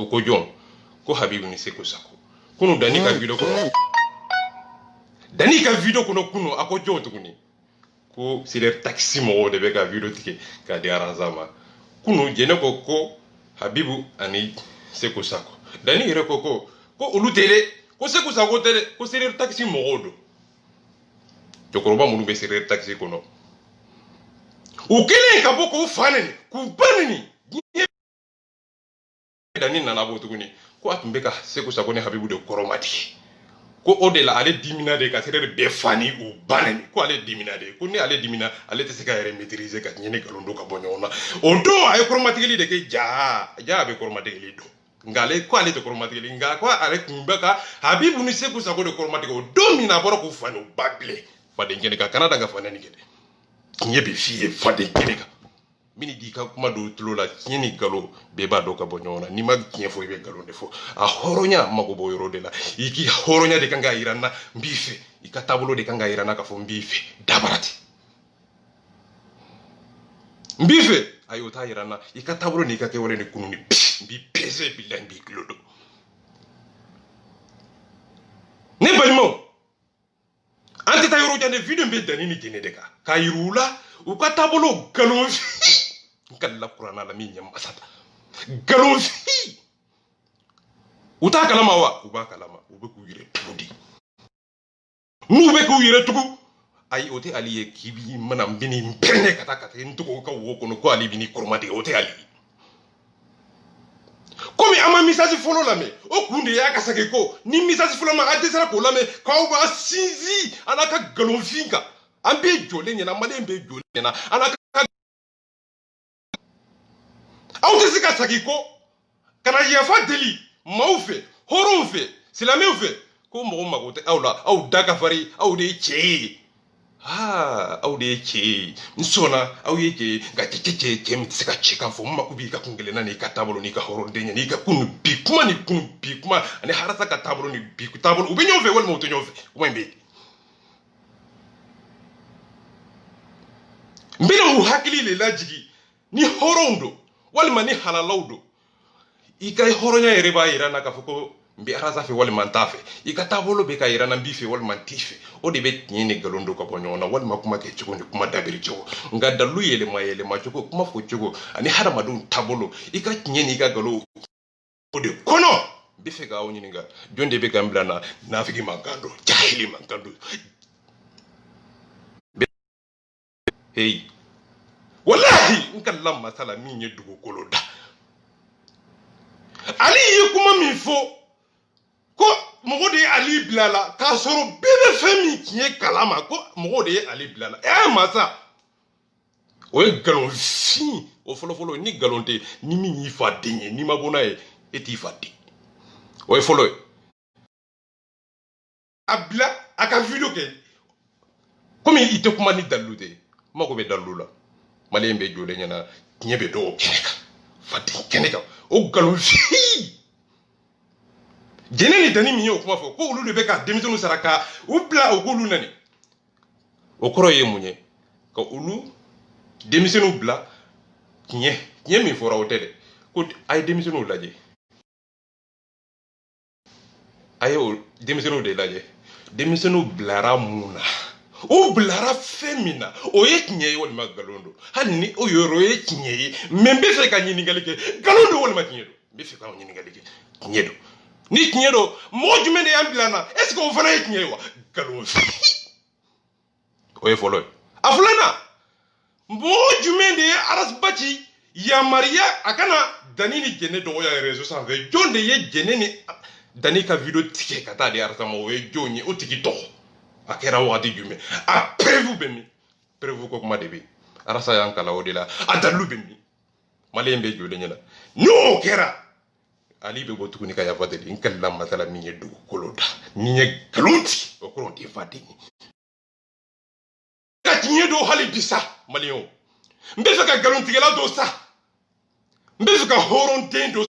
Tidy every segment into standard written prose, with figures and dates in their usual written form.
ko jon ko Habibu ni Seko Sako kunu dani ka video kono dani ka video kono kunu ako jon tukuni ko c'est taxi mo de be ka video tike ka di aranzama kunu jene ko Habibu ani Seko Sako dani ire ko olu tele ko Seko Sako tele ko c'est taxi mo do jokoroba munu be c'est taxi kono ukele ka boko faneni ku banini dani nana bo tuguni ko atumbe ka Seko Sako ne Habibu de koromati ko odela ale dimina de ka sere be fani u banani ko ale dimina de ko ne ale dimina ale te se ka yere maîtriser ka nyene galondo ka bonyona odo ay koromatigeli de ke ja be koromatigeli do ngale ko ale te koromatigeli nga ko ale kumba ka Habibu ni Seko Sako de koromatigeli do mina boro ko fani u bable fade ngene ka Canada ga fanani gede nyebe fiye fade ngene ka mini di ka kuma do tulo la nyeni galo beba do ka bonyona ni mag nyefo ibe galo defo a horonya mago boyro de la iki horonya de kanga irana mbife ikatabulo de kanga irana ka fo mbife dabarati mbife ayota irana ikatabulo ni ka ke wole ni kununi bi pese bilan bi klodo ne balmo ante tayro jande video be dani ni gene de ka yirula ukatabulo galo kala Qur'ana la min nyam asata galon fi uta kalama wa uba kalama ube ku yire tudi nu be ku yire tugu ay ote ali ye kibi manam bini perne kata ntuko ka wo kono ko ali bini kormati ote ali komi ama message folo la me o kunde ya kasake ko ni message folo ma adesara ko la me ka o ba sinzi anaka galon finka ambe jole nyana male mbe jole nyana anaka Autesika sakiko kana yafa deli maufe horonfe silameufe ko mo magote awla aw daga fari aw de che aw de che nsona aw ye che ga che mitsika chika fo makubi ka kungele na ni katabolo ni ka horonde ni ka kunu bi kuma ani harasa katabolo ni bi kutabolo ubinyove wal mo to nyove umembe mbina uhakili le lajigi ni horondo walima ni halalawdo ika horonya yereba irana ka foko mbi araza fe walima ntafe ika tabolo be ka irana mbife walima ntife o de bet nyene galondo ka bonyona walima kuma ke chiko ni kuma dabiri chiko ngada lu yele ma chiko kuma fo chiko ani hada madu tabolo ika nyene ika galo o de kono bife ga woni nga jonde be gambla na fiki mangando jahili mangando hey wallahi nkallam masala minye dugo koloda ali yekuma mifo ko mogode ali blala ka soro bebe fami kiye kalama ko mogode ali blala masa o galon fi o folo ni galonte ni mi fa denye ni mabona eti fati o folo abla aka video ke comme ite kuma ni dalute mako be dalula malembe jole nyana nyebe do keneka fati keneka o galon fi jeneni dani miyo kuma fo ko ulu de beka demisonu saraka ubla o gulu nani o koro ye munye ko ulu demisonu bla nye mi fora hotele ko ay demisonu laje ayo demisonu de laje demisonu blara muna o blara femina o ye kinye wol magalondo hanni o yoro ye kinye membe fe ka nyini galike galondo wol makinyedo be fe ka nyini galike kinyedo ni kinyedo mo jumende ambilana est ce que on fana ye kinye wa galondo o ye folo afulana mo jumende aras bachi ya maria akana danini jene do ya réseau sans ve jonde ye jene ni dani ka video tike kata de arsa mo we jonye o tiki to akera wadi jume a prevu ko kuma debi arasa yankala odela adalu bemi malembe jode nyala no kera ali be botu ni ka yafade in kallam masala minye du koloda minye galonti o kolonti fadi ka tinye do hali bisa malion mbe fe ka galonti gela do sa mbe fe ka horon tendo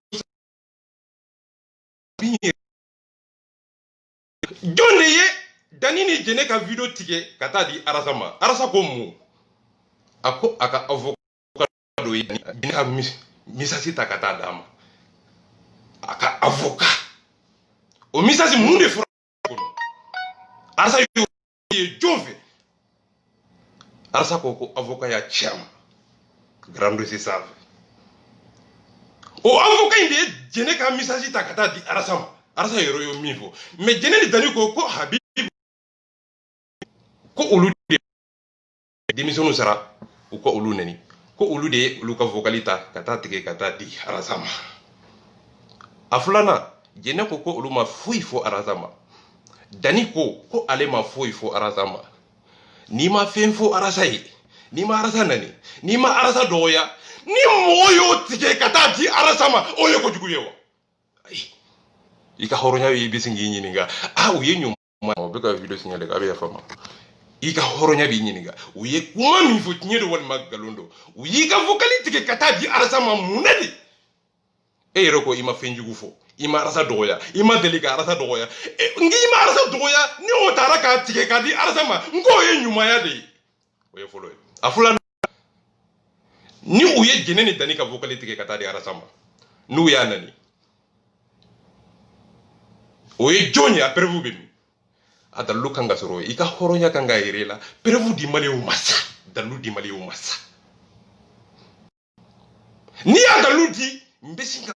jonde ye danini jene ka video tike kata di arasa ko mu ako aka avocado ye ka misasi takata dama avocat o misasi mun de fura kono arsa yo jove arsa ko avocat ya cham grande c'est ça o avocat inde jene ka misasi takata di arsa yoro yo mifo mais jene di dani ko habib ko olu de démissionnu sara ou ko olu neni ko olu de olu ka vocalita kata tige kata di arasama afulana jene ko olu ma fui fo arasama dani ko ale ma fui fo arasama ni ma fen fo arasaye ni ma arasa nani ni ma arasa doya ni moyo tige kata di arasama oye ko jugu yewa ika horonya yi bisingi nyininga uye nyuma obeka video signale ka be fama ika horonya bi nyininga uye kuma mi fo tinyedo wal magalondo uye ka vocality ke kata di arasama munadi roko ima fenjugu fo ima arasa doya ima delika arasa doya ngi ima arasa doya ni otara ka tike ka di arasama ngo ye nyuma ya de oye folo afula ni uye jeneni dani ka vocality ke kata di arasama nu ya nani oye jonya aprevu bemi adalu kanga soro ika horonya kanga irela prevu di male umasa dalu di male umasa ni adalu di mbesinga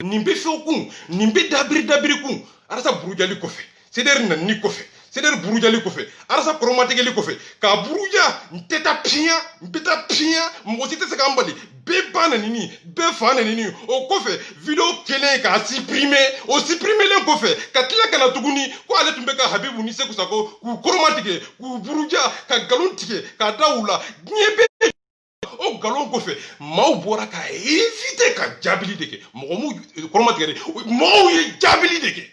nimbe fokun nimbe dabiri kun arasa burujali kofe seder nanni kofe seder burujali kofe arasa chromatique kofe ka buruja nteta pia mbosite se kambali be bana nini be fana nini o kofe video kele ka supprimer le kofe ka tila kana tuguni ko ale tumbe ka habibu ni se kusako ku chromatique ku buruja ka galontike ka daula nyebe o galon kofe maw bora ka éviter ka jabili deke mo mu chromatique mo ye jabili deke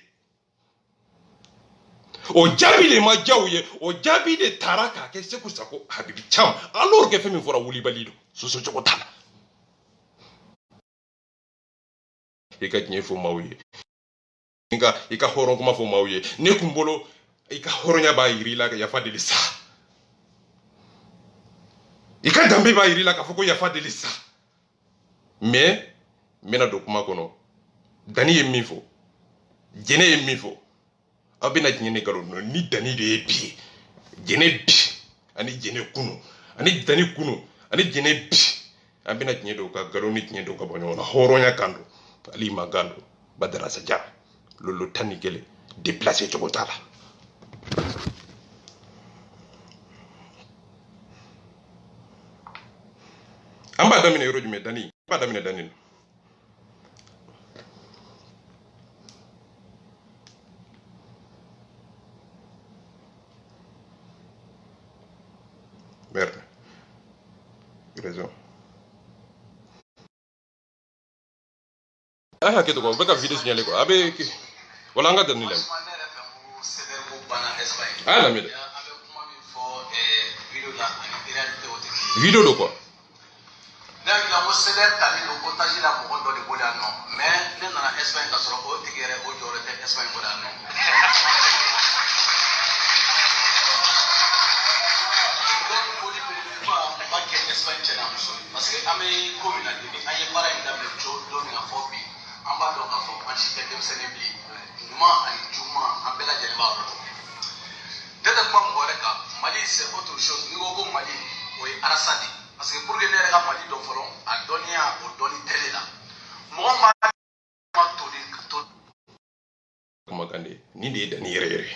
o jabile ma jawye o jabile taraka ke seku sako habibi cham alors que femi fora wuli balido so joko tala ika nye fo mawye ika horon kuma fo mawye ne kumbolo ika horonya ba irila ya fadelisa ika dambe ba irila ka foko ya fadelisa mais mena dokuma kono dani ye mifo jene ye mifo abina jene galo no ni dani de bi jene bi ani jene kunu ani dani kunu ani jene bi abina jene do ka galo ni jene do ka bonyo na horonya kando ali magando badara saja lolo tani gele déplacer chokotala amba damine yoro jume dani ba damine dani merde raison keto ko beka video signalé ko abe wala nga dani lem la mede video do ko donc la moseder tali do partager la mo do de bola non mais ne na Espagne ka soro ko tigere o jore te Espagne bola non donc pour les pas que Espagne tena muso parce que ame communauté ni aye para inda me jo do mi afobi amba do ka fo anchite dem senebli ma ani juma ambela jelba ro dede kwa mboreka Mali c'est autre chose ni go Mali o arasadi parce que pour que les gens Mali do folon a donné au donné télé là moi ma to kuma kande ni de dani yere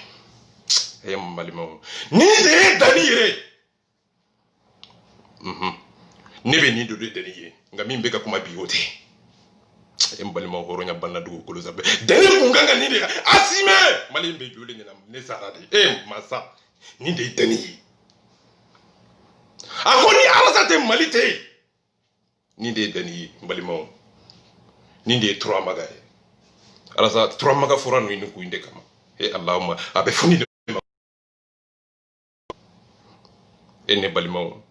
ayam malimo ni de dani yere nebe ni do de dani yere ngami mbeka kuma biyote ayam balimo horonya banna dugo kolo zabe dani kunganga ni de asime mali mbe jole ni na ne sarade masa ni de dani akoni arasa te malite ni de dani balimo ni de trois magaye arasa trois maga forano ni ku inde kama allahumma abe funi de ene balimo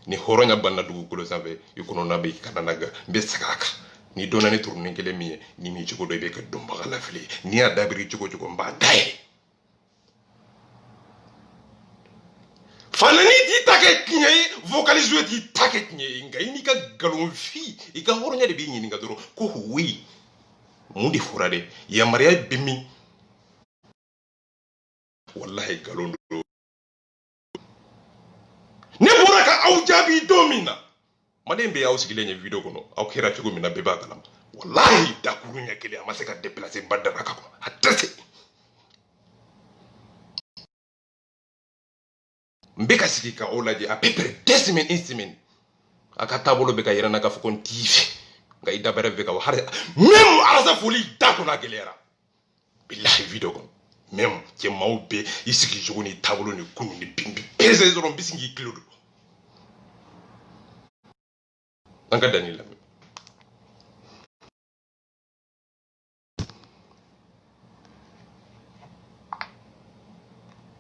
ni horonya banna dugu kulo sabe yukono nabe kananaga be sakaka ni dona ni tourne ngele mi ni mi ciko do be ka domba la fili ni adabiri ciko mba dai fanani di take kinye vocalise di take kinye ngai ni ka galon fi i ka horonya de bi ɲininka dɔrɔn ko oui mun de fɔra dɛ yamaruya bɛ min wallahi galon do ne bɔra ka aw jaabi don min na maden bɛ aw sigilen ye video kɔnɔ aw kɛra cogo min na bɛɛ b'a kalama wallahi dakuru ɲɛ kelen a ma se ka déplacer Badara ka kɔnɔ a tɛ se n bɛ ka sigi ka aw lajɛ à peu près 2 semaines 1 semaine a ka taabolo bɛ ka yɛrɛ na k'a fɔ ko n t'i fɛ nka i da bɛrɛ bɛ ka hari même arasa foli da kɔnɔ a gɛlɛyara billahi video kɔnɔ même cɛ maaw bɛ i sigi cogo ni taabolo ni kunu ni bin bi pese dɔrɔn bi sin k'i kilo don an ka Dani lamɛn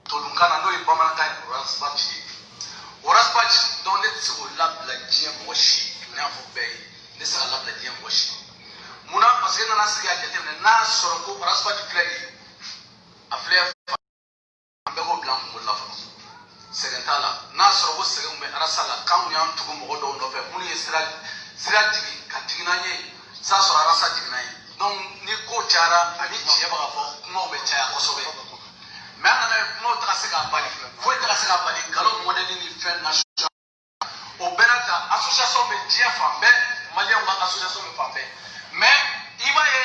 tolunkana n'o ye bamanankan ye Rasbach ye o Rasbach donc ne tɛ se k'o labila diɲɛ mɔgɔ si ne y'a fɔ bɛɛ ye ne tɛ se ka labila diɲɛ mɔgɔ si munna parce que nana sigi a jateminɛ n'a sɔrɔ ko Rasbach filɛ nin ye a filɛ an bɛɛ k'o bila an kunkolo la fɔlɔ sɛgɛn t'a la n'a sɔrɔ ko sɛgɛn bɛ arasa la k'anw y'an tugu mɔgɔ dɔw nɔfɛ minnu ye sira jigin ka jigin n'an ye s'a sɔrɔ arasa jiginna ye donc ni ko cayara ani tiɲɛ bɛ ka fɔ kumaw bɛ caya kosɛbɛ mais an nana ye kumaw tɛ ka se k'a bali foyi tɛ ka se k'a bali nkalon mɔdɛli ni fɛn nasugu o bɛɛ n'a ta association bɛ diɲɛ fan bɛɛ maliyɛnw ka association bɛ fan bɛɛ mais i b'a ye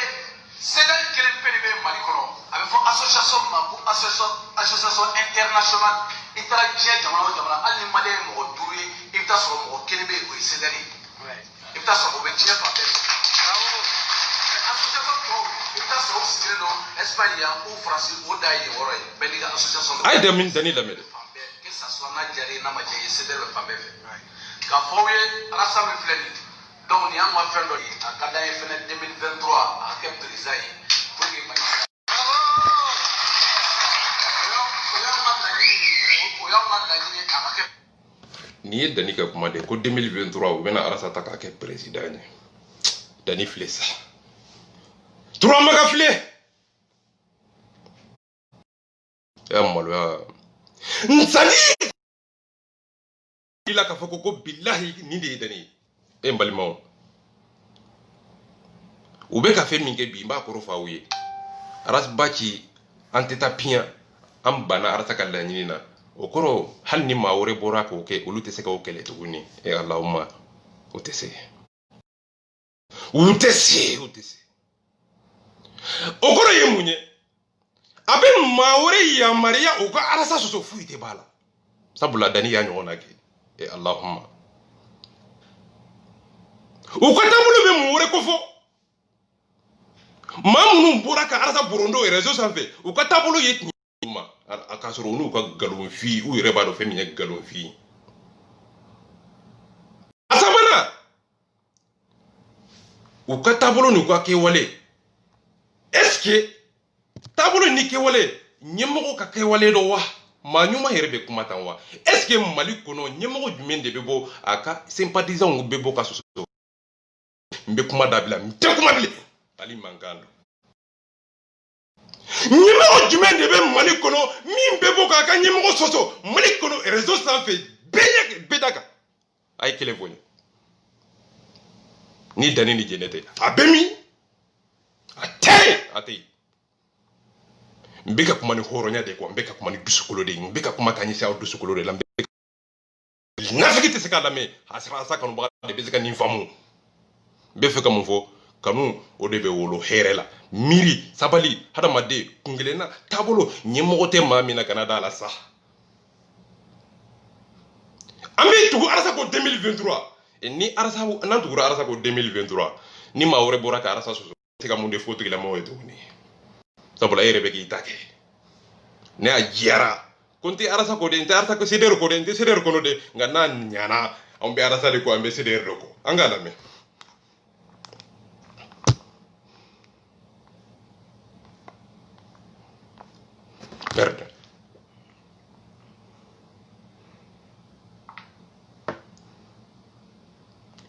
CEDEAO kelen pe de bɛ Mali kɔnɔ a bɛ fɔ association ma ko association internationale i taara diɲɛ jamana o jamana hali ni maliyɛn ye mɔgɔ 5 ye i bɛ taa sɔrɔ mɔgɔ 1 bɛ yen o ye CEDEAO ye i bɛ taa sɔrɔ o bɛ diɲɛ fan bɛɛ association tɔw i bɛ taa sɔrɔ o sigilen don Espagne yan ou France o da ye wɔɔrɔ ye bɛɛ n'i ka association dɔ. a ye Dani lamɛn dɛ. fan bɛɛ que ça soit n'a diyara ye n'a ma diya ye CEDEAO bɛ fan bɛɛ fɛ k'a fɔ aw ye Alassane min filɛ nin ye donc nin y'an ka fɛn dɔ ye a ka d'an ye fɛnɛ 2023 a kɛ président ye pour que Mali. o y'anw ka laɲini a ka kɛ. Nin ye Dani ka kuma de ko 2023 u bɛna Arasa ta k'a kɛ président ye Dani filɛ sa Turamaga filɛ ya maloya nsani ila k'a fɔ ko billahi nin de ye Dani ye n balimaw u bɛ ka fɛn min kɛ bi n b'a kɔrɔ fɔ aw ye Rasbach an tɛ taa piɲɛ an banna Arasa ka laɲini na o kɔrɔ hali ni maa wɛrɛ bɔra k'o kɛ olu tɛ se k'o kɛlɛ tuguni Allahumma o tɛ se o kɔrɔ ye mun ye a bɛ maa wɛrɛ yamaruya o ka Arasa sɔsɔ foyi tɛ b'a la sabula Dani y'a ɲɔgɔn na kɛ Allahumma u ka taabolo bɛ mun wɛrɛ kofɔ maa minnu bɔra ka Arasa borondo réseau sanfɛ u ka taabolo ye tiɲɛ ma a k'a sɔrɔ olu ka galonfi u yɛrɛ b'a dɔn fɛn min ye galonfi a sabanan u ka taabolo n'u ka kɛwale est-ce que taabolo ni kɛwale ɲɛmɔgɔ ka kɛwale dɔ wa maa ɲuman yɛrɛ bɛ kuma tan wa est-ce que Mali kɔnɔ ɲɛmɔgɔ jumɛn de bɛ bɔ a ka sympathisants bɛ bɔ ka sɔsɔ n bɛ kuma dabila n tɛ kuma bilen hali mankan don ɲɛmɔgɔ jumɛn de bɛ Mali kɔnɔ min bɛ bɔ k'a ka ɲɛmɔgɔ sɔsɔ Mali kɔnɔ réseau sanfɛ bɛɛ da kan a ye kɛlɛ fɔ n ye ni Dani ni jɛnɛ tɛ a bɛ min a tɛ yen n bɛ ka kuma ni hɔrɔnya de quoi n bɛ ka kuma ni dusukolo de ye n bɛ ka kuma ka ɲɛsin aw dusukolo de la nafiki tɛ se k'a lamɛn a sera Arasa kanubaga de bɛ se ka nin faamu n bɛ fɛ ka mun fɔ kanu o de bɛ wolo hɛrɛ la miiri sabali hadamaden kunkelenna taabolo ɲɛmɔgɔ tɛ maa min na kana da la sa an bɛ tugu Arasa ko 2023 ni Arasa n'an tugura Arasa ko 2023 ni maa wɛrɛ bɔra ka Arasa sɔsɔ se ka mun de fɔ tigilamɔgɔ ye tuguni sabula e yɛrɛ bɛ k'i ta kɛ ne a diyara ko n tɛ Arasa ko de n tɛ Arasa ko CEDEAO ko de n tɛ CEDEAO kɔnɔ de nka n'a ɲana an bɛ Arasa de ko an bɛ CEDEAO de ko an k'a lamɛn merde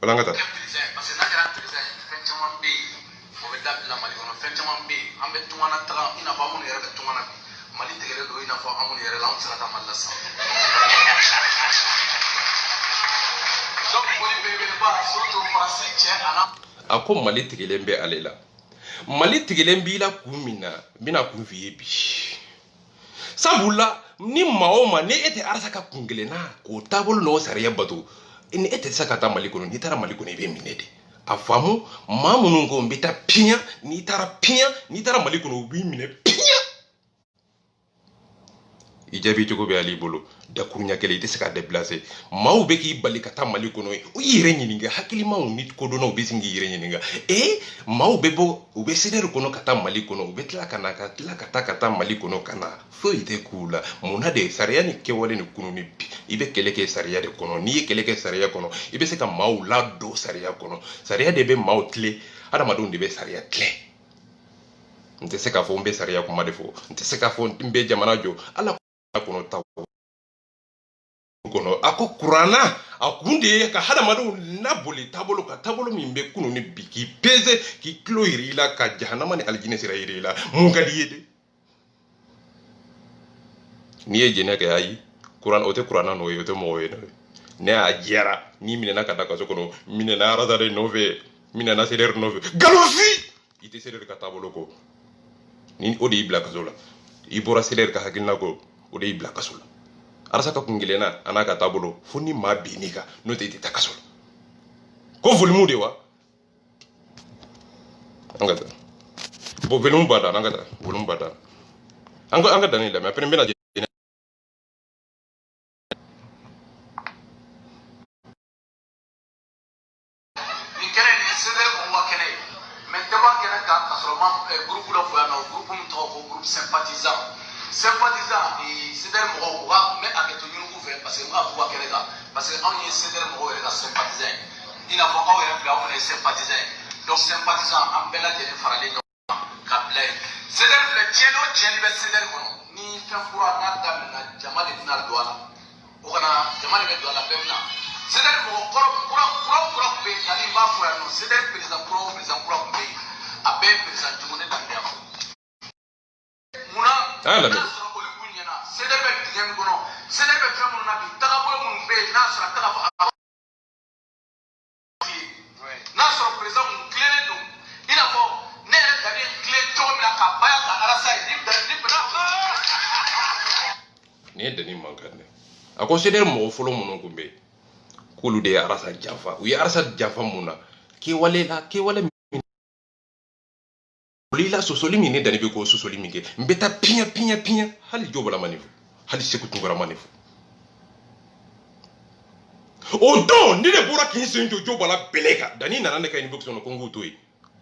wala an ka taa parce que n'a kɛra président ye fɛn caman bɛ yen o bɛ dabila Mali kɔnɔ fɛn caman bɛ yen an bɛ tunga taga i n'a fɔ an minnu yɛrɛ bɛ tunga na bi Mali tigɛlen don i n'a fɔ an minnu yɛrɛ la an tɛ se ka taa Mali la sisan a ko Mali tigɛlen bɛ ale la Mali tigɛlen b'i la kun min na n bɛna kun f'i ye bi sabula ni maa o maa ni e tɛ arasa ka kun kelen na k'o taabolo n'o sariya bato ni e tɛ se ka taa Mali kɔnɔ n'i taara Mali kɔnɔ i bɛ minɛ de a faamu maa minnu ko n bɛ taa piɲa n'i taara Mali kɔnɔ u b'i minɛ piɲa i jaabi cogo bɛ ali bolo dakurunya kelen i tɛ se ka déplacer maaw bɛ k'i bali ka taa Mali kɔnɔ u y'i yɛrɛ ɲininka hakilimaw ni kodɔnnaw bɛ sin k'i yɛrɛ ɲininka maaw bɛ bɔ u bɛ CDR kɔnɔ ka taa Mali kɔnɔ u bɛ tila ka taa Mali kɔnɔ ka na foyi tɛ k'u la munna de sariya ni kɛwale ni kunu ni bi i bɛ kɛlɛ kɛ sariya de kɔnɔ n'i ye kɛlɛ kɛ sariya kɔnɔ i bɛ se ka maaw ladon sariya kɔnɔ sariya de bɛ maaw tilen adamadenw de bɛ sariya tilen n tɛ se k'a fɔ n bɛ sariya kuma de fɔ n tɛ se k'a fɔ n bɛ jamana jɔ ala kɔnɔ ta kɔnɔ a ko kuranna a kun de ye ka hadamadenw laboli taabolo ka taabolo min bɛ kunu ni bi k'i peze k'i kilo yira i la ka jahanama ni alijinɛ sira yira i la mun ka di i ye de n'i ye jɛnɛ kɛ ayi kuran o tɛ kuranna n'o ye o tɛ mɔgɔ ye ne y'a diyara n'i minɛna ka da kaso kɔnɔ minɛna arasa de nɔfɛ minɛna CDR nɔfɛ galonfi i tɛ CDR ka taabolo kɔ ni o de y'i bila kaso la i bɔra CDR ka hakilina kɔ o de y'i bila kaso la arasa ka kun kelenna a n'a ka taabolo fo ni maa binn'i kan n'o tɛ i tɛ taa kaso la ko volume de wa an ka taa bon volume b'a da an ka taa volume b'a da an ka danni lamɛn après n bɛna sympathisant et CDR mɔgɔw u ka mɛ hakɛto ɲini u fɛ parce que n ka fɔ ka kɛnɛ kan parce que anw ye CDR mɔgɔw yɛrɛ ka sympathisant ye i n'a fɔ aw yɛrɛ fɛ aw fana ye sympathisant ye donc sympathisant an bɛɛ lajɛlen faralen ɲɔgɔn kan ka bila yen CDR filɛ tiɲɛni o tiɲɛni bɛ CDR kɔnɔ ni fɛn kura n'a daminɛna jama de bɛna don a la o kana jama de bɛ don a la bɛɛ bɛna CDR mɔgɔ kura tun bɛ yen yanni n b'a fɔ yan nɔ CDR président kura o président kura tun bɛ yen a bɛɛ ye président jugu ne dan tɛ fɔ munna n'a sɔrɔ olu kun ɲɛna CDR bɛ dingɛ min kɔnɔ CDR bɛ fɛn minnu na bi tagabolo minnu bɛ yen n'a sɔrɔ a tɛ ka fɔ n'a sɔrɔ président kun tilennen don i n'a fɔ ne yɛrɛ dani tile cogo min na ka baya ka arasa ye ni bɛnna nin ye dani man kan dɛ a ko CDR mɔgɔ fɔlɔ minnu kun bɛ yen k'olu de ye arasa janfa u ye arasa janfa mun na kewale la sosoli min ne dani bɛ k'o sosoli min kɛ n bɛ taa piɲa hali jobala ma ne fo hali Seku Tunkara ma ne fo o don ni ne bɔra k'i sen jɔ jobala bɛlɛ kan dani nana ne ka inbox kɔnɔ ko n k'u to yen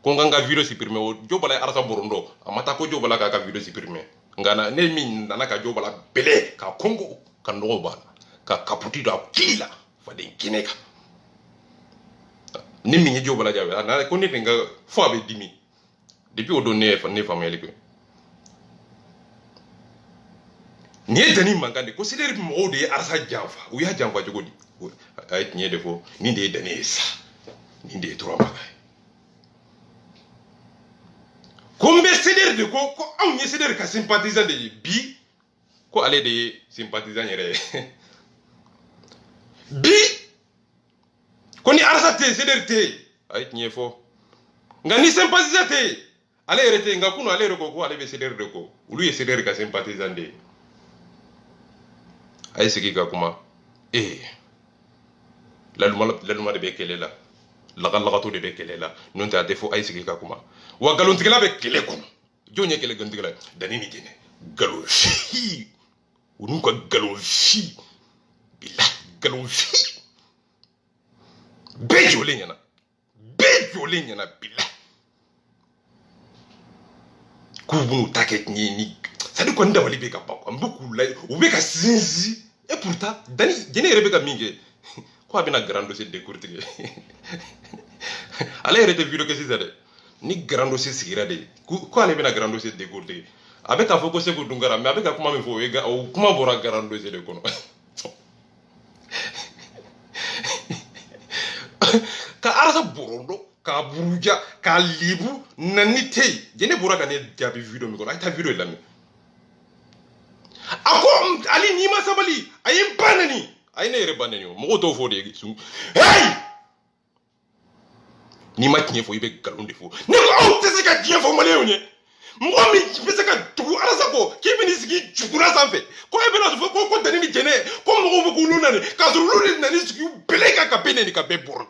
ko n ka n ka video supprimer o jobala ye arasa borondɔ a ma taa ko jobala k'a ka video supprimer nka ne min nana ka jobala bɛlɛ ka kɔngo ka nɔgɔ b'a la ka kaputi don a kili la faden kɛnɛ kan ni min ye jobala jaabi ko ne nin ka fo a bɛ dimi depuis o don ne faamuyali kɛ nin ye dani mankan de ko CDR mɔgɔw de ye arasa janfa u y'a janfa cogo di a ye tiɲɛ de fɔ nin de ye dani ye sa nin de ye turamagan ye ko n bɛ CDR de ko anw ye CDR ka sympathisant de ye bi ko ale de ye sympathisant yɛrɛ ye bi ko ni arasa tɛ yen CDR tɛ yen a ye tiɲɛ fɔ nka ni sympathisant tɛ yen ale yɛrɛ tɛ yen nka kunu ale yɛrɛ ko ale bɛ CDR de ko olu ye CDR ka sympathisant de ye a ye sigi ka kuma laluma de bɛ kɛlɛ la lagalagato de bɛ kɛlɛ la n'o tɛ a tɛ fɔ a ye sigi ka kuma wa nkalontigɛla bɛ kɛlɛ kɔnɔ jɔn ye nkalontigɛla ye dani ni jɛnɛ nkalonfi u n'u ka nkalonfi bila nkalonfi bɛɛ jɔlen ɲɛna bila k'u b'u ta kɛ tiɲɛ ni c'est à dire ko n dabali bɛ ka ban n bɛ k'u lajɛ u bɛ ka sinsin et pourtant dani jɛnɛ yɛrɛ bɛ ka min kɛ ko a bɛna grand dossier décortiquer ale yɛrɛ tɛ video kɛ sisan dɛ ni grand dossier sigira de ko ale bɛna grand dossier décortiquer a bɛ k'a fɔ ko Seku Tunkara mais a bɛ ka kuma min fɔ o kuma bɔra grand dossier de kɔnɔ ka arasa borondɔ k'a buruja k'a libu nani tɛ yen jɛnɛ bɔra ka ne jaabi video min kɔnɔ a ye taa video lamɛn a ko ali n'i ma sabali a ye n ba nani ay ne yere banne mo to fo de sun hey ni ma tiɲɛ fɔ i bɛ galon de fɔ ne ko aw tɛ se ka diɲɛ fɔ maliyɛnw ye mɔgɔ min bɛ se ka tugu arasa kɔ k'i bɛ n'i sigi jugula sanfɛ ko e bɛna fɔ ko dani ni jɛnɛ ko mɔgɔw bɛ k'olu nani k'a sɔrɔ olu de nana sigi bɛlɛ kan ka bɛn nɛni ka bɛɛ bɔrɔ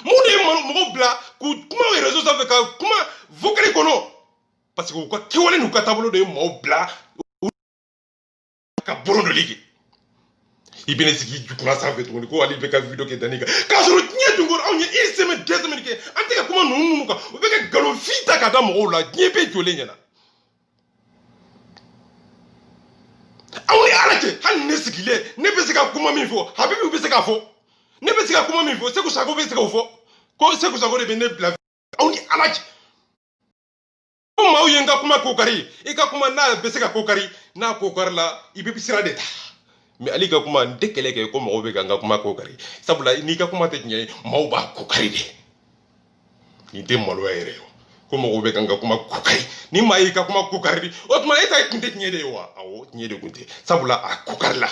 mun de ye mɔgɔw bila k'u kuma réseau sanfɛ ka kuma vocali kɔnɔ parce que u ka kɛwale n'u ka taabolo de ye mɔgɔw bila ka bɔrɔ dɔ lege i bɛna sigi jugula sanfɛ tuguni ko ale bɛ ka video kɛ dani kan k'a sɔrɔ diɲɛ don ko anw ye une semaine 2 semaines kɛ an tɛ ka kuma ninnu kan u bɛ ka galon fin ta ka da mɔgɔw la diɲɛ bɛɛ jɔlen ɲɛna aw ni ala cɛ hali ne sigilen ne bɛ se ka kuma min fɔ Habibu bɛ se k'a fɔ ne bɛ se ka kuma min fɔ Seku Sago bɛ se k'o fɔ ko Seku Sago de bɛ ne bila aw ni ala cɛ ko maaw ye n ka kuma ko kari i ka kuma n'a bɛ se ka ko kari n'a ko kari la i bɛ sira de ta mais ali ka kuma n tɛ kɛlɛ kɛ ko mɔgɔw bɛ ka n ka kuma ko kari sabula n'i ka kuma tɛ tiɲɛ ye maaw b'a ko kari de nin tɛ maloya yɛrɛ ye ko mɔgɔw bɛ ka n ka kuma ko kari ni maa y'i ka kuma ko kari o tuma e ta kun tɛ tiɲɛ de ye wa awɔ tiɲɛ de kun tɛ sabula a ko kari la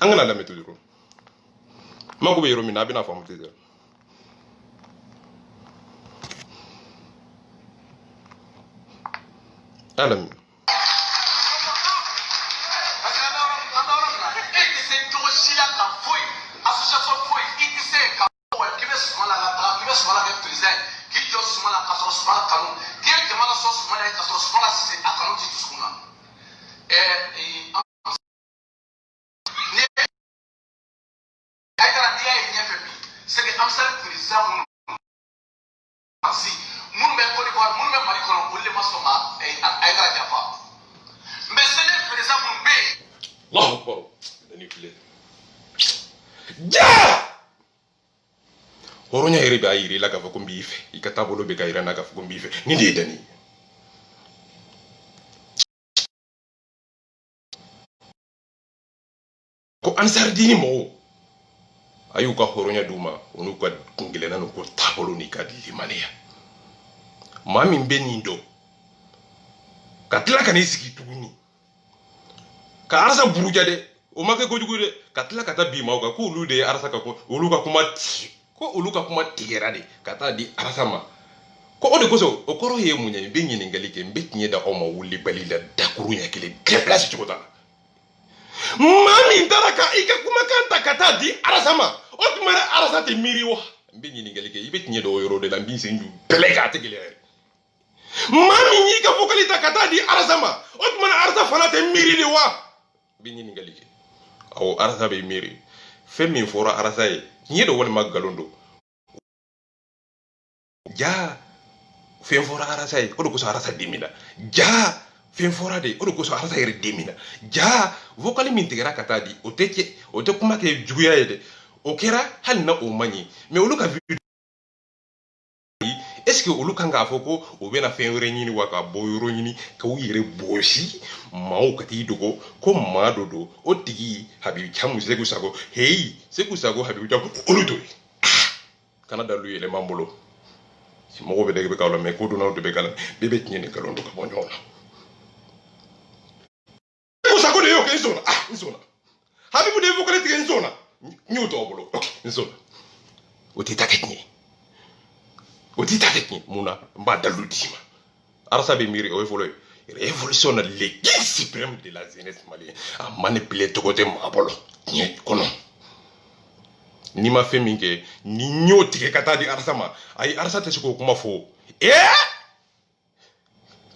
an kana lamɛn toujours mako bɛ yɔrɔ min na a bɛna faamu ten dɛ a lamɛn horonya yɛrɛ bɛ a yira i la k'a fɔ ko n b'i fɛ i ka taabolo bɛ ka yira n na k'a fɔ ko n b'i fɛ nin de ye dani ye ko ansarudini mɔgɔw a y'u ka horonya d'u ma u n'u ka kungelena n'u ko taabolo n'i ka limaniya maa min bɛ nin dɔn ka tila ka n'i sigi tuguni ka arasa buruja dɛ o ma kɛ kojugu dɛ ka tila ka taa bin maaw kan k'olu de ye arasa ka ko olu ka kuma ko olu ka kuma tigɛra de ka taa di arasa ma ko o de kosɔn o kɔrɔ ye mun ye n bɛ ɲininkali kɛ n bɛ tiɲɛ da aw ma wuli bali la dakuru ɲɛ kelen déplace cogo t'a la maa min taara ka i ka kumakan ta ka taa di arasa ma o tuma arasa tɛ miiri wa n bɛ ɲininkali kɛ i bɛ tiɲɛ da o yɔrɔ de la n b'i sen ju bɛlɛ k'a tɛ gɛlɛya yɛrɛ maa min y'i ka vocali ta ka taa di arasa ma o tuma arasa fana tɛ miiri de wa n bɛ ɲininkali kɛ awɔ arasa bɛ miiri fɛn min fɔra arasa ye tiɲɛ don walima nkalon don ja fɛn fɔra arasa ye o de kosɔn arasa dimina ja fɛn fɔra de o de kosɔn arasa yɛrɛ dimina ja vocali min tigɛra ka taa di o tɛ kuma kɛ juguya ye dɛ o kɛra hali na o man ɲi mais olu ka video est-ce que olu kan k'a fɔ ko o bɛna fɛn wɛrɛ ɲini wa ka bɔ yɔrɔ ɲini k'u yɛrɛ bɔsi maaw ka t'i dogo ko maa dɔ don o tigi Habibu Camu Seku Sago heyi Seku Sago Habibu Camu olu to ye kana dalu yɛlɛma n bolo mɔgɔw bɛ dɛgɛ bɛ k'aw la mais ko donnaw de bɛ k'a la bɛɛ bɛ tiɲɛ ni nkalon don ka bɔ ɲɔgɔn na Seku Sago de y'o kɛ n sɔnna n sɔnna Habibu de ye vocali tigɛ n sɔnna n y'o t'aw bolo ok n sɔnna o tɛ taa kɛ tiɲɛ o t'i ta kɛ tiɲɛ mun na n b'a dalu d'i ma arasa bɛ miiri o ye fɔlɔ ye révolution na le guide suprême de la jeunesse malienne a manipulé cogo tɛ maa bolo tiɲɛ kɔnɔ n'i ma fɛn min kɛ ni n y'o tigɛ ka taa di arasa ma ayi arasa tɛ se k'o kuma fɔ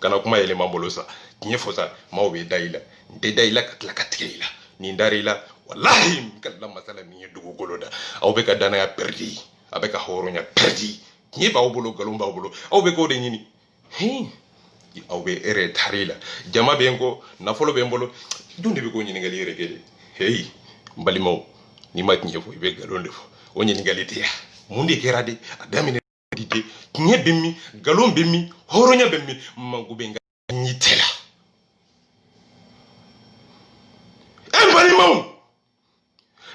kana kuma yɛlɛma n bolo sa tiɲɛ fɔ sa maaw bɛ da i la n tɛ da i la ka tila ka tigɛ i la ni n dara i la walahi n kala masala min ye dugukolo da aw bɛ ka danaya pɛridi a bɛ ka hɔrɔnya pɛridi tiɲɛ b'aw bolo nkalon b'aw bolo aw bɛ k'o de ɲini aw bɛ yɛrɛ tari la jama bɛ n kɔ nafolo bɛ n bolo jɔn de bɛ k'o ɲininkali yɛrɛ kɛ de heyi n balimaw n'i ma tiɲɛ fɔ i bɛ nkalon de fɔ o ɲininkali tɛ yan mun de kɛra de a daminɛ di de tiɲɛ bɛ min nkalon bɛ min hɔrɔnya bɛ min manko bɛ n ka ɲi tɛ la n balimaw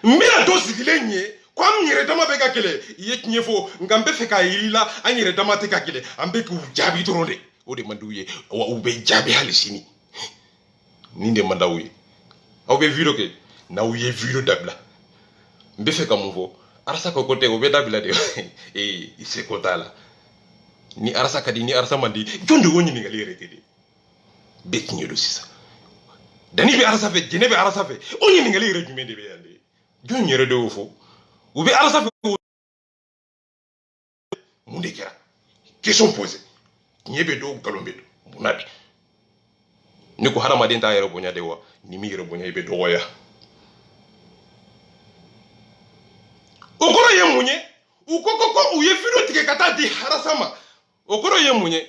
n bɛna to sigilen ye ko an yɛrɛ dama bɛ ka kɛlɛ i ye tiɲɛ fɔ nka n bɛ fɛ k'a yir'i la an yɛrɛ dama tɛ ka kɛlɛ an bɛ k'u jaabi dɔrɔn de o de man d'u ye wa u bɛ jaabi hali sini nin de man d'aw ye aw bɛ video kɛ n'aw ye video dabila n bɛ fɛ ka mun fɔ arasa ka côté o bɛ dabila de i se ko t'a la ni arasa ka di ni arasa man di jɔn de y'o ɲininkali yɛrɛ kɛ de bɛɛ tiɲɛ don sisan dani bɛ arasa fɛ jɛnɛ bɛ arasa fɛ o ɲininkali yɛrɛ jumɛn de bɛ yan de jɔn yɛrɛ de y'o fɔ u bɛ arasa fɛ mun de kɛra question posée tiɲɛ bɛ don nkalon bɛ don munna de ni ko hadamaden t'a yɛrɛ bonya de wa ni min yɛrɛ bonya i bɛ dɔgɔya o kɔrɔ ye mun ye u ko u ye video tigɛ ka taa di arasa ma o kɔrɔ ye mun ye